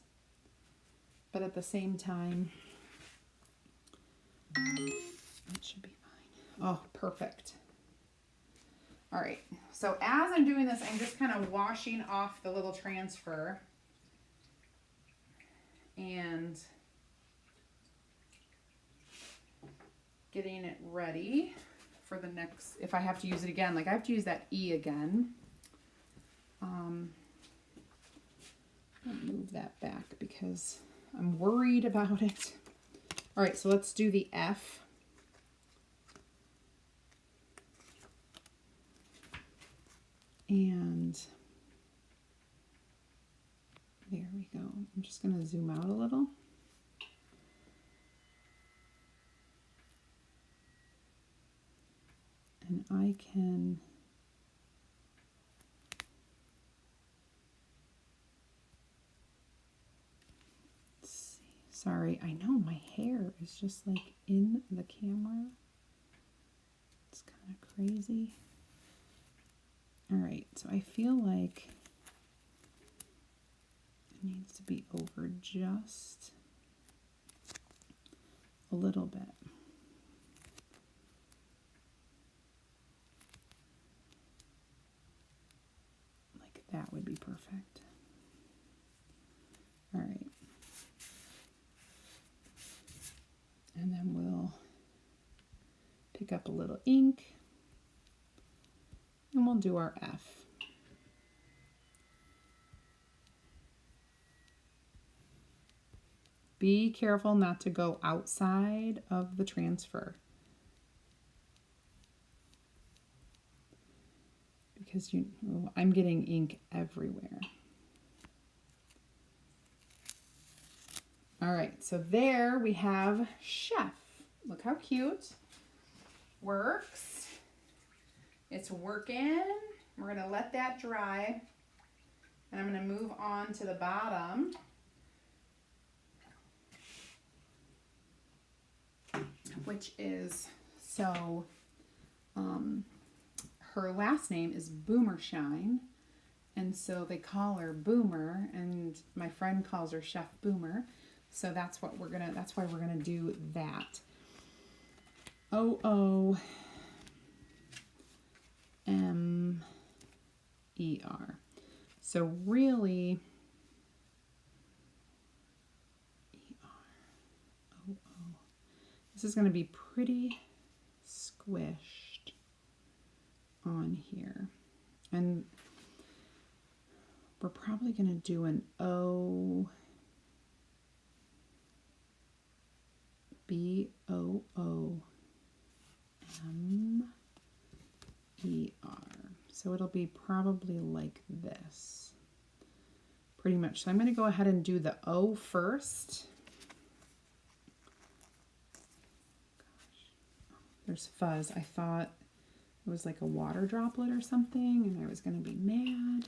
But at the same time, it should be fine. Oh, perfect. All right, so as I'm doing this, I'm just kind of washing off the little transfer and getting it ready for the next, if I have to use it again, like I have to use that E again. I'll move that back because I'm worried about it. All right, so let's do the F. And there we go. I'm just going to zoom out a little. then I can sorry, I know my hair is just like in the camera. It's kind of crazy. All right, so I feel like it needs to be over just a little bit. Like that would be perfect. All right. And then we'll pick up a little ink and we'll do our F. Be careful not to go outside of the transfer, because I'm getting ink everywhere. All right, so there we have Chef. Look how cute. Works. It's working. We're gonna let that dry. And I'm gonna move on to the bottom. Which is, so, her last name is Boomershine. And so they call her Boomer, and my friend calls her Chef Boomer. So that's why we're gonna do that. OOMER. So really, EROO. This is gonna be pretty squished on here. And we're probably gonna do an OBOOMER. So it'll be probably like this, pretty much. So I'm going to go ahead and do the O first. Gosh, there's fuzz. I thought it was like a water droplet or something, and I was going to be mad,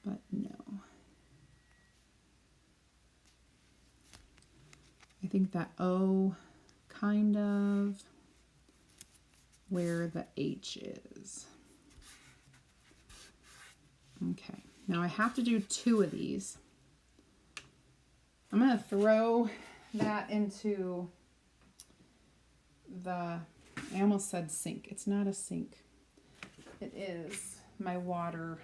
but no. I think that O kind of where the H is. Okay, now I have to do 2 of these. I'm going to throw that into the, I almost said sink. It's not a sink. It is my water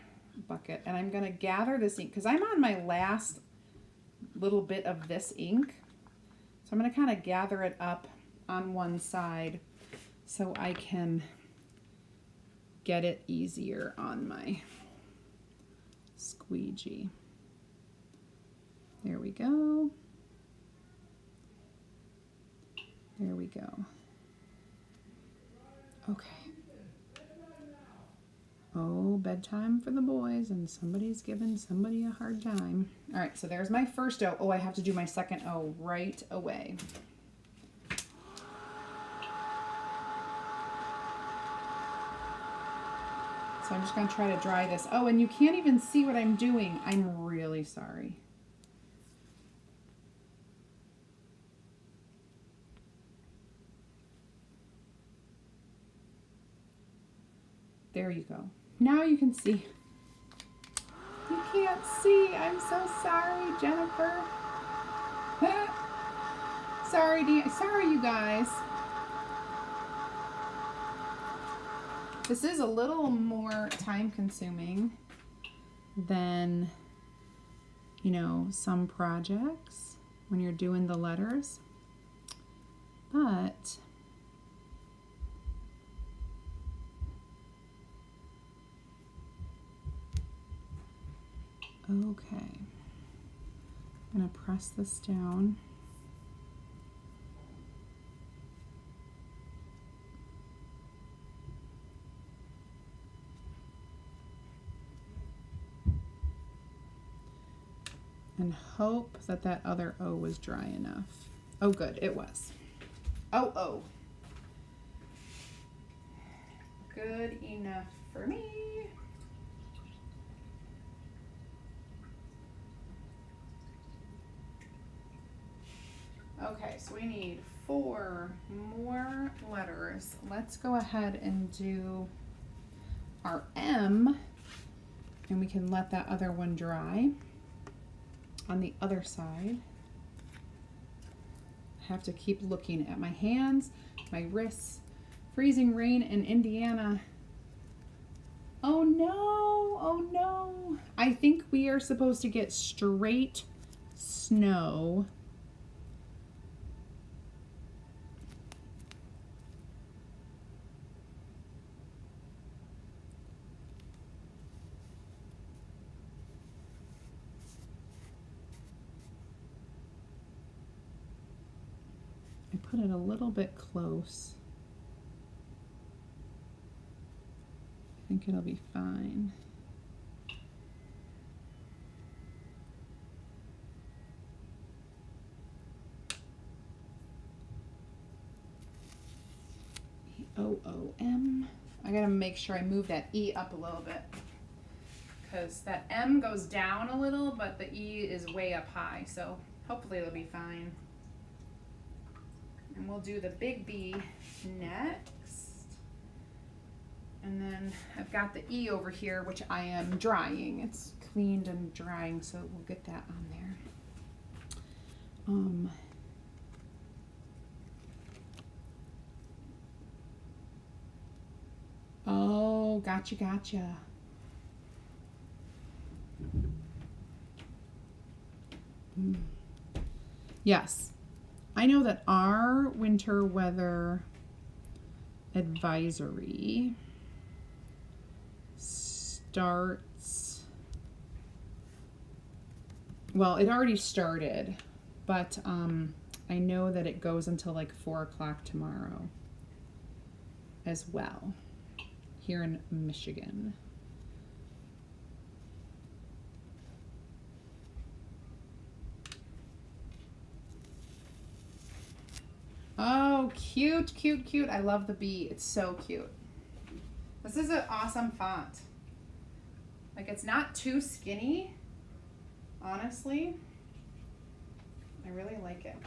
bucket. And I'm going to gather this ink because I'm on my last little bit of this ink. So I'm going to kind of gather it up on one side so I can get it easier on my squeegee. There we go. There we go. Okay. Oh, bedtime for the boys, and somebody's giving somebody a hard time. All right, so there's my first O. Oh, I have to do my second O right away. So I'm just going to try to dry this. Oh, and you can't even see what I'm doing. I'm really sorry. There you go. Now you can see. You can't see. I'm so sorry, Jennifer. Sorry, you guys. This is a little more time consuming than, you know, some projects when you're doing the letters. But okay. I'm going to press this down. And hope that that other O was dry enough. Oh, good, it was. Oh. good enough for me. Okay, so we need 4 more letters. Let's go ahead and do our M, and we can let that other one dry on the other side. I have to keep looking at my hands, my wrists. Freezing rain in Indiana. Oh no, oh no. I think we are supposed to get straight snow. I put it a little bit close. I think it'll be fine. E-O-O-M. I gotta make sure I move that E up a little bit, because that M goes down a little, but the E is way up high, so hopefully it'll be fine. And we'll do the big B next. And then I've got the E over here, which I am drying. It's cleaned and drying, so we'll get that on there. Oh, gotcha. Yes, I know that our winter weather advisory starts, well, it already started, but I know that it goes until like 4 o'clock tomorrow as well here in Michigan. Oh, cute. I love the bee. It's so cute. This is an awesome font. Like, it's not too skinny, honestly. I really like it.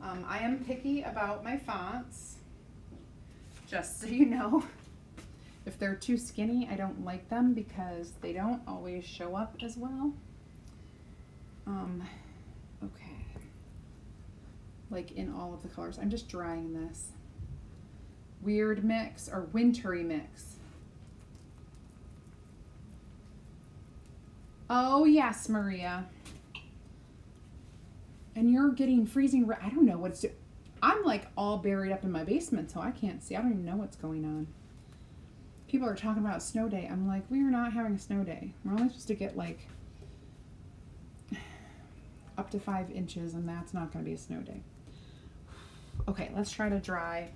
I am picky about my fonts, just so you know. If they're too skinny, I don't like them because they don't always show up as well. Okay. Like in all of the colors. I'm just drying this. Weird mix or wintry mix. Oh yes, Maria. And you're getting freezing rain. I don't know what's doing. I'm like all buried up in my basement, so I can't see. I don't even know what's going on. People are talking about a snow day. I'm like, we are not having a snow day. We're only supposed to get like up to 5 inches, and that's not going to be a snow day. Okay, let's try to dry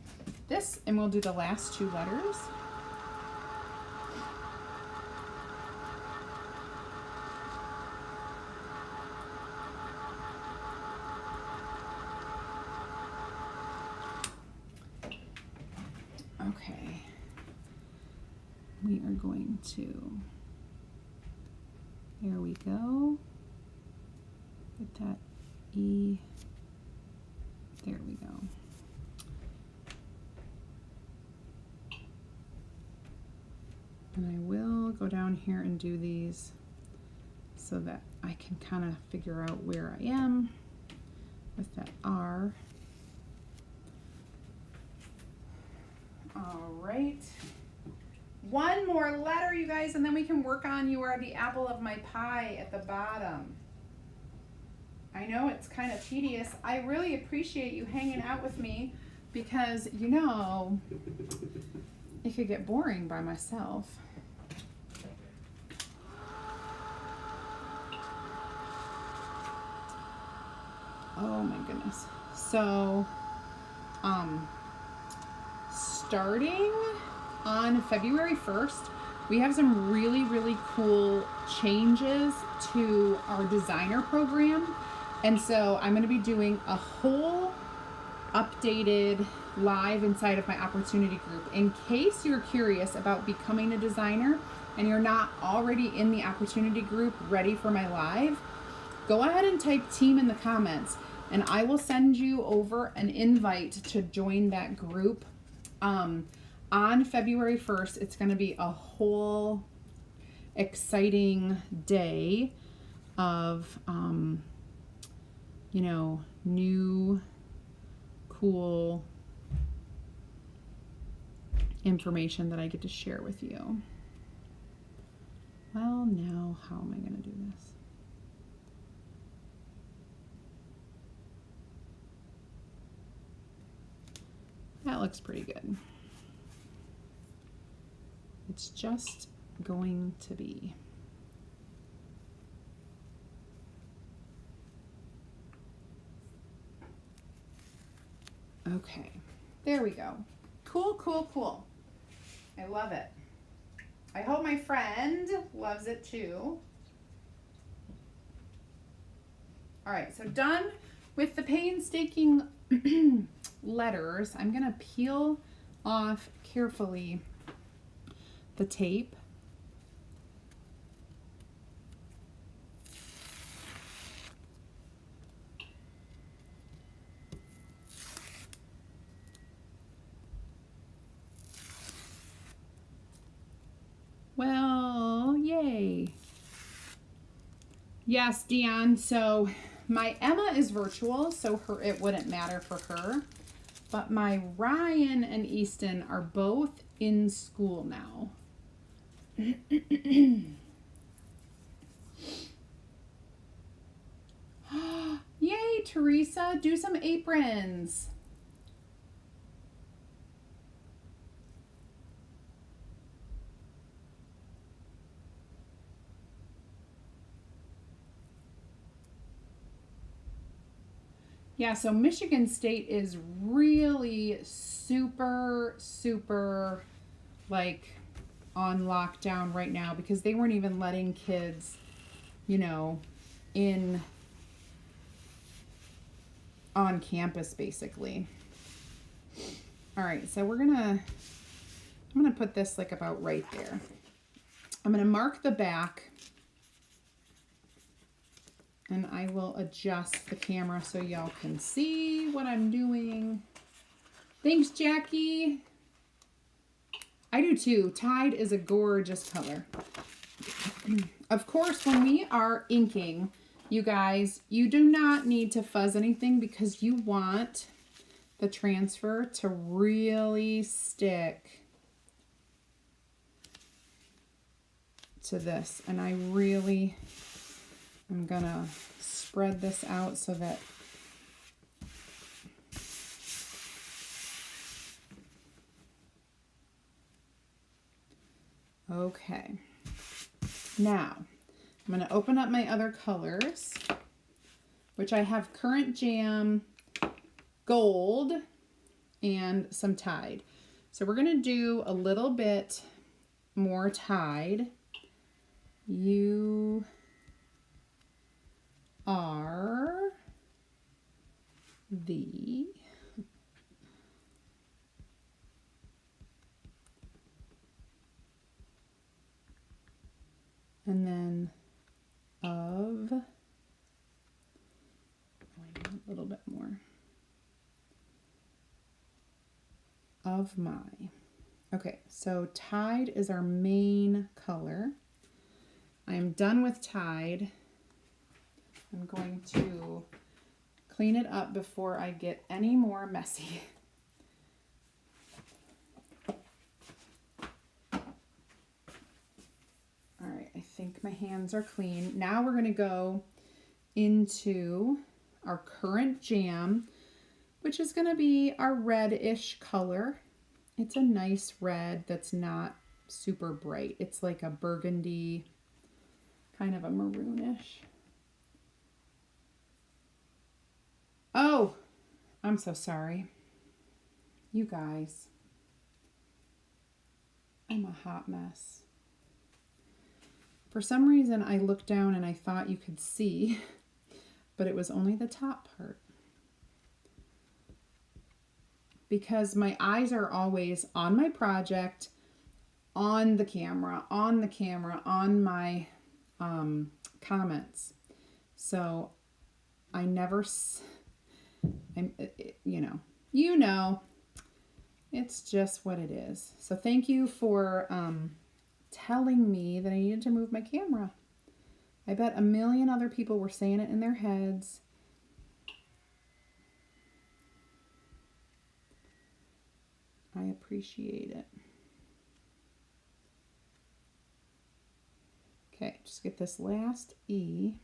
this, and we'll do the last 2 letters. Okay, we are going to, there we go, get that E, there we go. And I will go down here and do these so that I can kind of figure out where I am with that R. All right. 1 more letter, you guys, and then we can work on You Are the Apple of My Pie at the bottom. I know it's kind of tedious. I really appreciate you hanging out with me because, you know, it could get boring by myself. Oh my goodness. So, starting on February 1st, we have some really, really cool changes to our designer program. And so I'm going to be doing a whole updated live inside of my opportunity group. In case you're curious about becoming a designer and you're not already in the opportunity group ready for my live, go ahead and type team in the comments and I will send you over an invite to join that group. On February 1st, it's going to be a whole exciting day of, you know, new, cool information that I get to share with you. Well, now, how am I going to do this? That looks pretty good. It's just going to be. Okay, there we go. Cool, cool, cool. I love it. I hope my friend loves it too. All right, so done with the painstaking letters. I'm gonna peel off carefully the tape. Well, yay. Yes, Dion, so my Emma is virtual, so it wouldn't matter for her. But my Ryan and Easton are both in school now. Yay, Teresa, do some aprons. Yeah, so Michigan State is really super like on lockdown right now because they weren't even letting kids, you know, on campus basically. All right, so I'm gonna put this like about right there. I'm gonna mark the back and I will adjust the camera so y'all can see what I'm doing. Thanks, Jackie. I do too. Tide is a gorgeous color. Of course, when we are inking, you guys, you do not need to fuzz anything because you want the transfer to really stick to this. And I'm gonna spread this out so that okay. Now, I'm gonna open up my other colors, which I have Current Jam, Gold, and some Tide. So we're gonna do a little bit more Tide. You are the and then of a little bit more of my. Okay, so Tide is our main color. I am done with Tide. I'm going to clean it up before I get any more messy. All right, I think my hands are clean. Now we're going to go into our Current Jam, which is going to be our red-ish color. It's a nice red that's not super bright. It's like a burgundy, kind of a maroonish. Oh, I'm so sorry. You guys, I'm a hot mess. For some reason, I looked down and I thought you could see, but it was only the top part. because my eyes are always on my project, on the camera, on my comments. So I never, you know, it's just what it is. So thank you for telling me that I needed to move my camera. I bet a million other people were saying it in their heads. I appreciate it. Okay, just get this last E.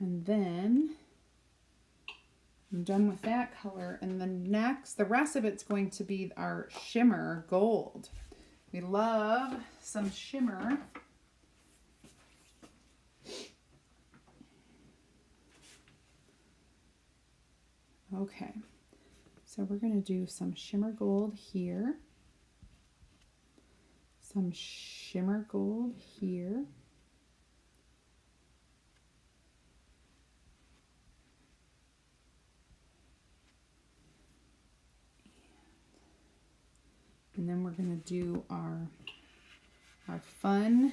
And then I'm done with that color. And the rest of it's going to be our shimmer gold. We love some shimmer. Okay, so we're going to do some shimmer gold here. Some shimmer gold here. And then we're going to do our fun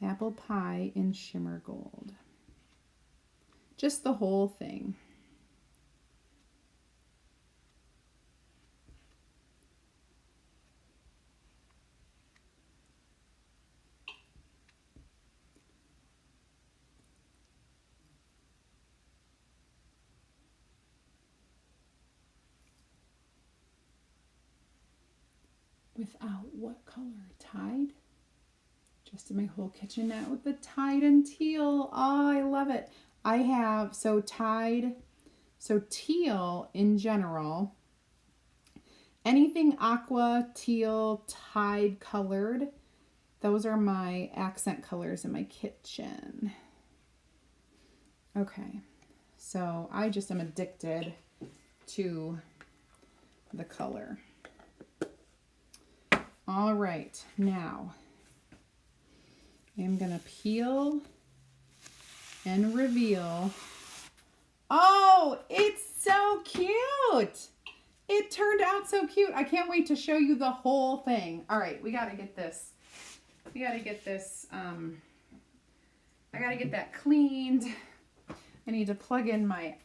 apple pie in shimmer gold. Just the whole thing. Without what color? Tide? Just in my whole kitchenette with the tide and teal. Oh, I love it. I have, teal in general, anything aqua, teal, tide colored, those are my accent colors in my kitchen. Okay, so I just am addicted to the color. All right, now I'm gonna peel and reveal. Oh, it's so cute. It turned out so cute. I can't wait to show you the whole thing. All right, we gotta get this. I gotta get that cleaned. I need to plug in my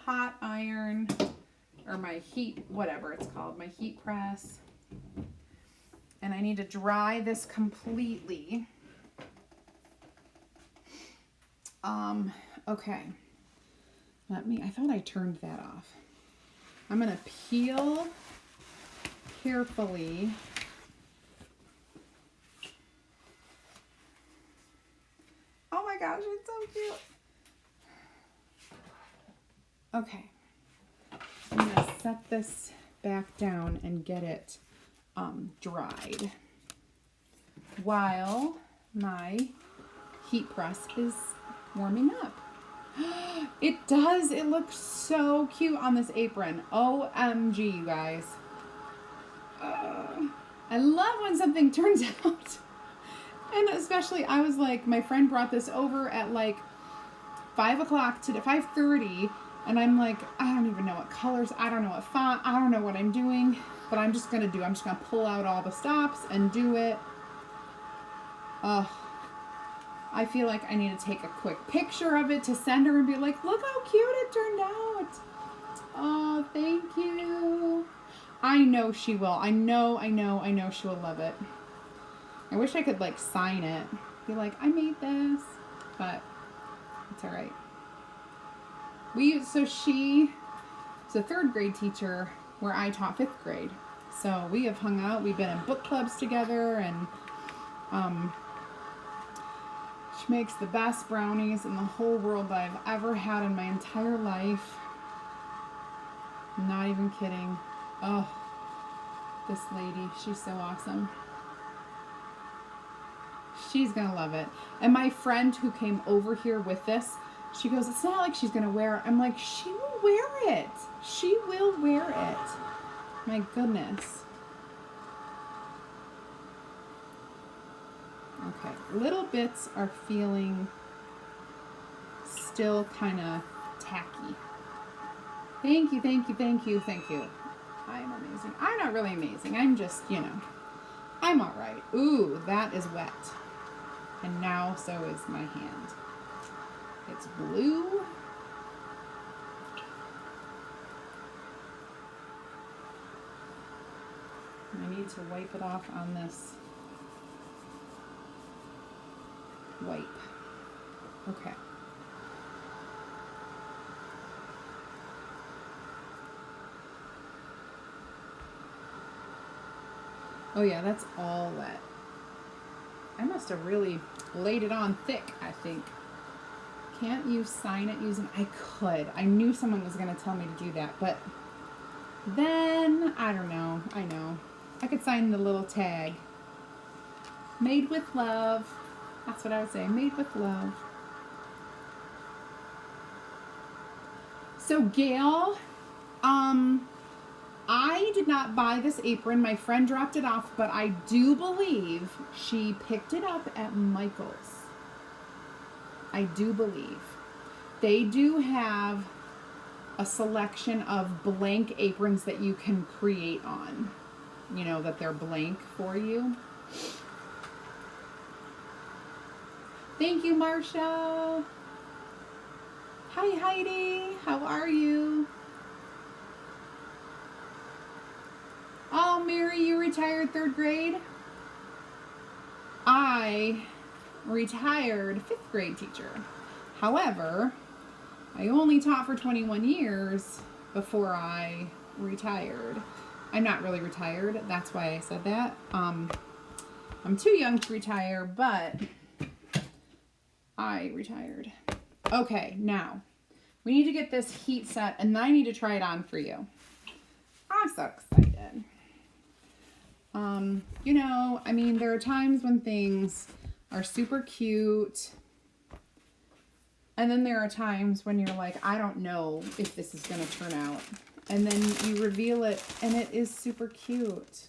hot iron or my heat, whatever it's called, my heat press. And I need to dry this completely. Okay. I thought I turned that off. I'm going to peel carefully. Oh my gosh, it's so cute. Okay. I'm going to set this back down and get it dried while my heat press is warming up. It does. It looks so cute on this apron. OMG, you guys. I love when something turns out. And especially, I was like, my friend brought this over at like 5 o'clock to 5:30. And I'm like, I don't even know what colors. I don't know what font. I don't know what I'm doing. But I'm just going to pull out all the stops and do it. I feel like I need to take a quick picture of it to send her and be like, look how cute it turned out. Oh, thank you. I know she will. I know she will love it. I wish I could like sign it. Be like, I made this. But it's all right. She's a 3rd grade teacher where I taught 5th grade. So we have hung out. We've been in book clubs together, and she makes the best brownies in the whole world that I've ever had in my entire life. I'm not even kidding. Oh, this lady, she's so awesome. She's gonna love it. And my friend who came over here with this, she goes, it's not like she's gonna wear it. I'm like, she will wear it. She will wear it. My goodness. Okay, little bits are feeling still kind of tacky. Thank you, thank you, thank you, thank you. I'm amazing. I'm not really amazing. I'm just, you know, I'm all right. Ooh, that is wet. And now so is my hand. It's blue. I need to wipe it off on this wipe. Okay. Oh yeah, that's all wet. I must have really laid it on thick, I think. Can't you sign it using... I could. I knew someone was going to tell me to do that, but then, I don't know. I know. I could sign the little tag. Made with love. That's what I would say. Made with love. So, Gail, I did not buy this apron. My friend dropped it off, but I do believe she picked it up at Michael's. I do believe. They do have a selection of blank aprons that you can create on. You know, that they're blank for you. Thank you, Marcia. Hi, Heidi. How are you? Oh, Mary, you retired 3rd grade? I retired 5th grade teacher. However, I only taught for 21 years before I retired. I'm not really retired. That's why I said that. I'm too young to retire, but I retired. Okay, now we need to get this heat set, and I need to try it on for you. I'm so excited. You know, I mean, there are times when things are super cute, and then there are times when you're like, I don't know if this is going to turn out. And then you reveal it, and it is super cute.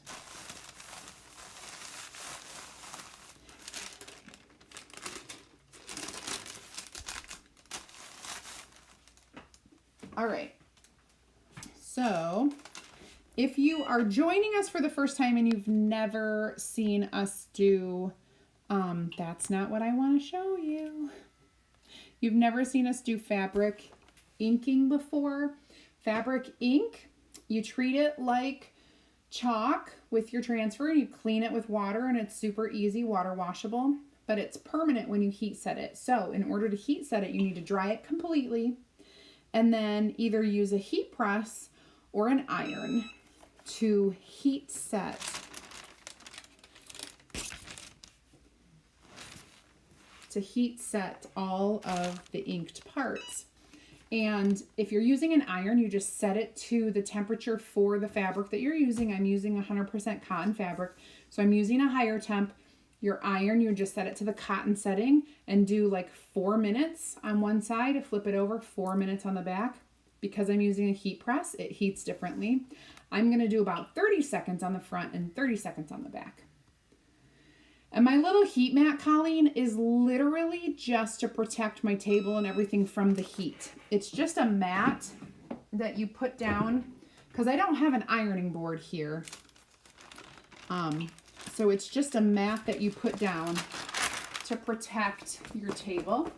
All right. So, if you are joining us for the first time and you've never seen us do, that's not what I want to show you. You've never seen us do fabric inking before. Fabric ink, you treat it like chalk with your transfer. You clean it with water and it's super easy, water washable, but it's permanent when you heat set it. So in order to heat set it, you need to dry it completely and then either use a heat press or an iron to heat set all of the inked parts. And if you're using an iron, you just set it to the temperature for the fabric that you're using. I'm using 100% cotton fabric, so I'm using a higher temp. Your iron, you just set it to the cotton setting and do like 4 minutes on one side, flip it over, 4 minutes on the back. Because I'm using a heat press, it heats differently. I'm gonna do about 30 seconds on the front and 30 seconds on the back. And my little heat mat, Colleen, is literally just to protect my table and everything from the heat. It's just a mat that you put down because I don't have an ironing board here. So it's just a mat that you put down to protect your table.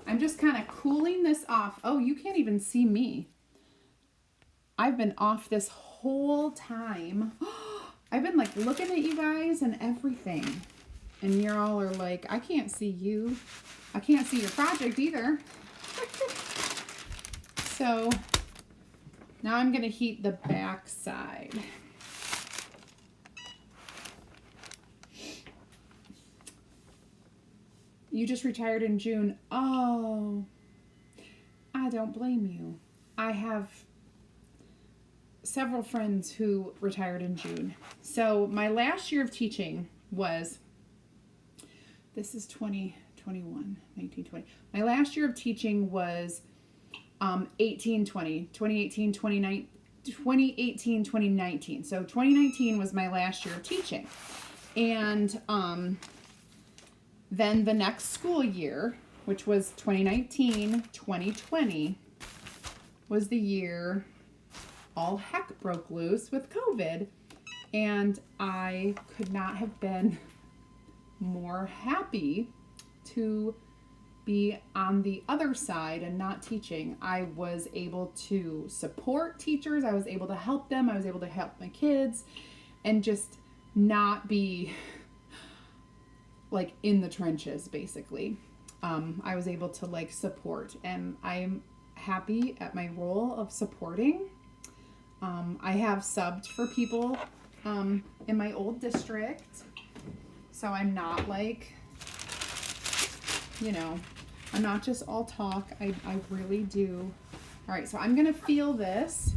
I'm just kind of cooling this off. Oh, you can't even see me. I've been off this whole time. I've been like looking at you guys and everything. And you all are like, I can't see you. I can't see your project either. So now I'm going to heat the back side. You just retired in June. Oh, I don't blame you. I have several friends who retired in June. So my last year of teaching was... This is 2021, 1920. My last year of teaching was 2018, 2019. So 2019 was my last year of teaching. And then the next school year, which was 2019, 2020, was the year all heck broke loose with COVID. And I could not have been more happy to be on the other side and not teaching. I was able to support teachers. I was able to help them. I was able to help my kids and just not be like in the trenches, basically. I was able to like support, and I'm happy at my role of supporting. I have subbed for people in my old district, so I'm not like, you know, I'm not just all talk. I really do. All right, so I'm gonna feel this,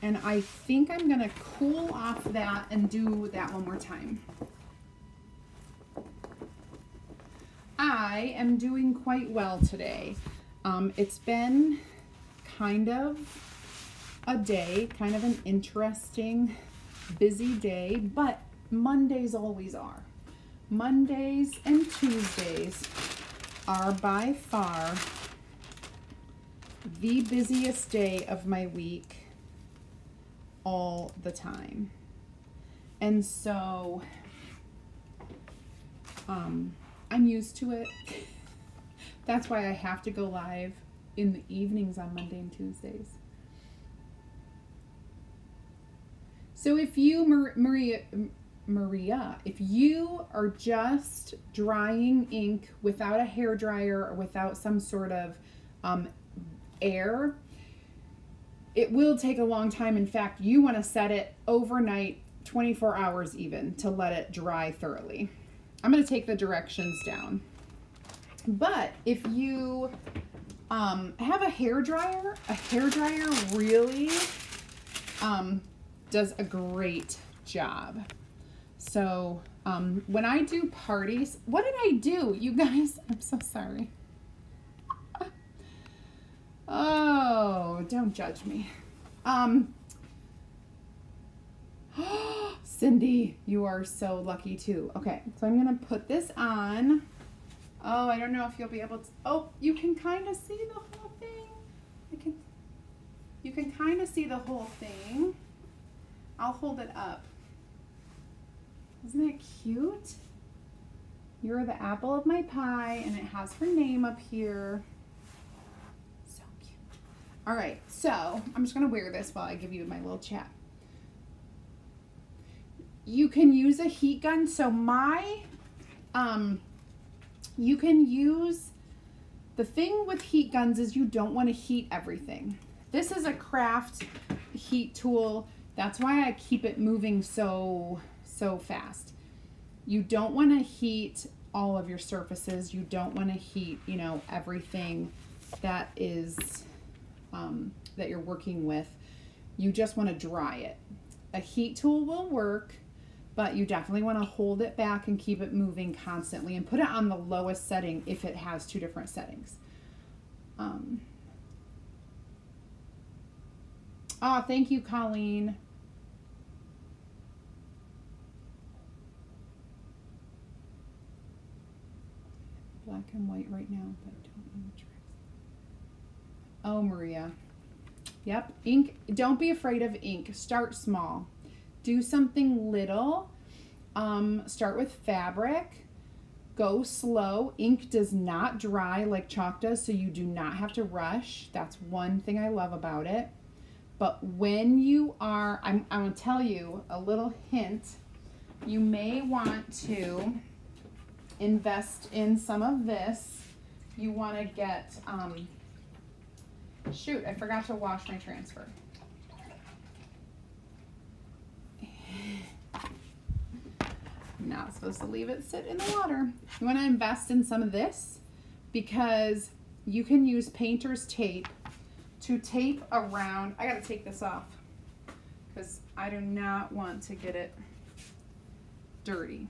and I think I'm gonna cool off that and do that one more time. I am doing quite well today. It's been kind of a day, kind of an interesting, busy day, but Mondays always are. Mondays and Tuesdays are by far the busiest day of my week all the time. And so, I'm used to it. That's why I have to go live in the evenings on Monday and Tuesdays. So if you, Maria, if you are just drying ink without a hairdryer or without some sort of air, it will take a long time. In fact, you want to set it overnight, 24 hours even, to let it dry thoroughly. I'm going to take the directions down. But if you have a hairdryer really does a great job. So when I do parties, what did I do? You guys, I'm so sorry. Oh, don't judge me. Cindy, you are so lucky too. Okay, so I'm gonna put this on. Oh, I don't know if you'll be able to. Oh, you can kind of see the whole thing. You can kind of see the whole thing. I'll hold it up. Isn't that cute? You're the apple of my pie, and it has her name up here. So cute. All right, so I'm just gonna wear this while I give you my little chat. You can use a heat gun. So you can use, the thing with heat guns is you don't want to heat everything. This is a craft heat tool. That's why I keep it moving so fast. You don't want to heat all of your surfaces. You don't want to heat, you know, everything that is, that you're working with. You just want to dry it. A heat tool will work, but you definitely want to hold it back and keep it moving constantly and put it on the lowest setting if it has two different settings. Oh, thank you, Colleen. Black and white right now, but I don't know which tricks. Oh, Maria. Yep, ink. Don't be afraid of ink. Start small. Do something little. Start with fabric. Go slow. Ink does not dry like chalk does, so you do not have to rush. That's one thing I love about it. But when you are, I'm going to tell you a little hint. You may want to invest in some of this. You want to get, shoot, I forgot to wash my transfer. I'm not supposed to leave it sit in the water. You want to invest in some of this because you can use painter's tape to tape around. I got to take this off because I do not want to get it dirty.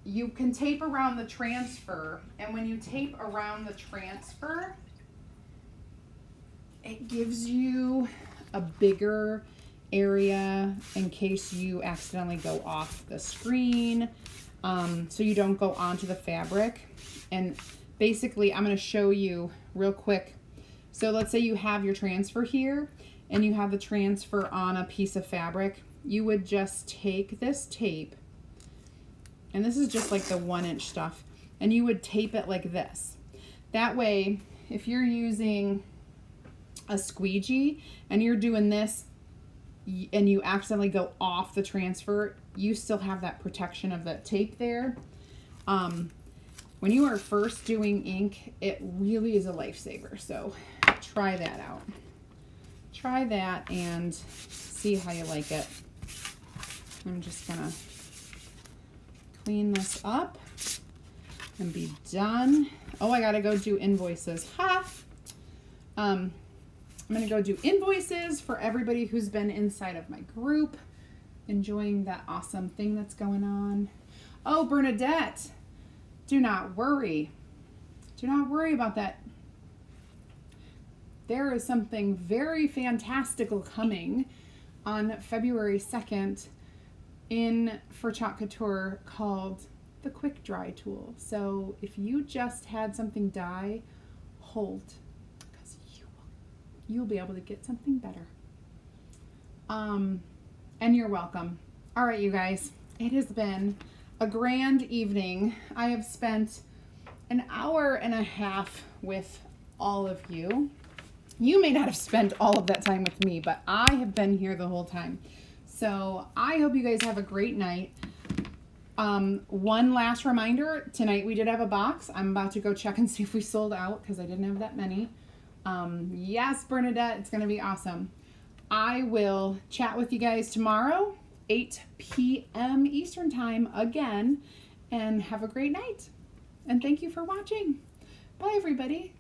You can tape around the transfer, and when you tape around the transfer, it gives you a bigger area in case you accidentally go off the screen, so you don't go onto the fabric. And basically I'm going to show you real quick. So let's say you have your transfer here and you have the transfer on a piece of fabric. You would just take this tape, and this is just like the 1-inch stuff, and you would tape it like this. That way, if you're using a squeegee and you're doing this and you accidentally go off the transfer, you still have that protection of the tape there. When you are first doing ink, it really is a lifesaver. So try that out. Try that and see how you like it. I'm just gonna clean this up and be done. Oh, I gotta go do invoices. Ha! I'm gonna go do invoices for everybody who's been inside of my group, enjoying that awesome thing that's going on. Oh, Bernadette, do not worry. Do not worry about that. There is something very fantastical coming on February 2nd for Chalk Couture called the Quick Dry Tool. So if you just had something die, hold, because you'll be able to get something better. And you're welcome. All right, you guys, it has been a grand evening. I have spent an hour and a half with all of you. You may not have spent all of that time with me, but I have been here the whole time. So I hope you guys have a great night. One last reminder, tonight we did have a box. I'm about to go check and see if we sold out because I didn't have that many. Yes, Bernadette, it's going to be awesome. I will chat with you guys tomorrow, 8 p.m. Eastern time again, and have a great night. And thank you for watching. Bye, everybody.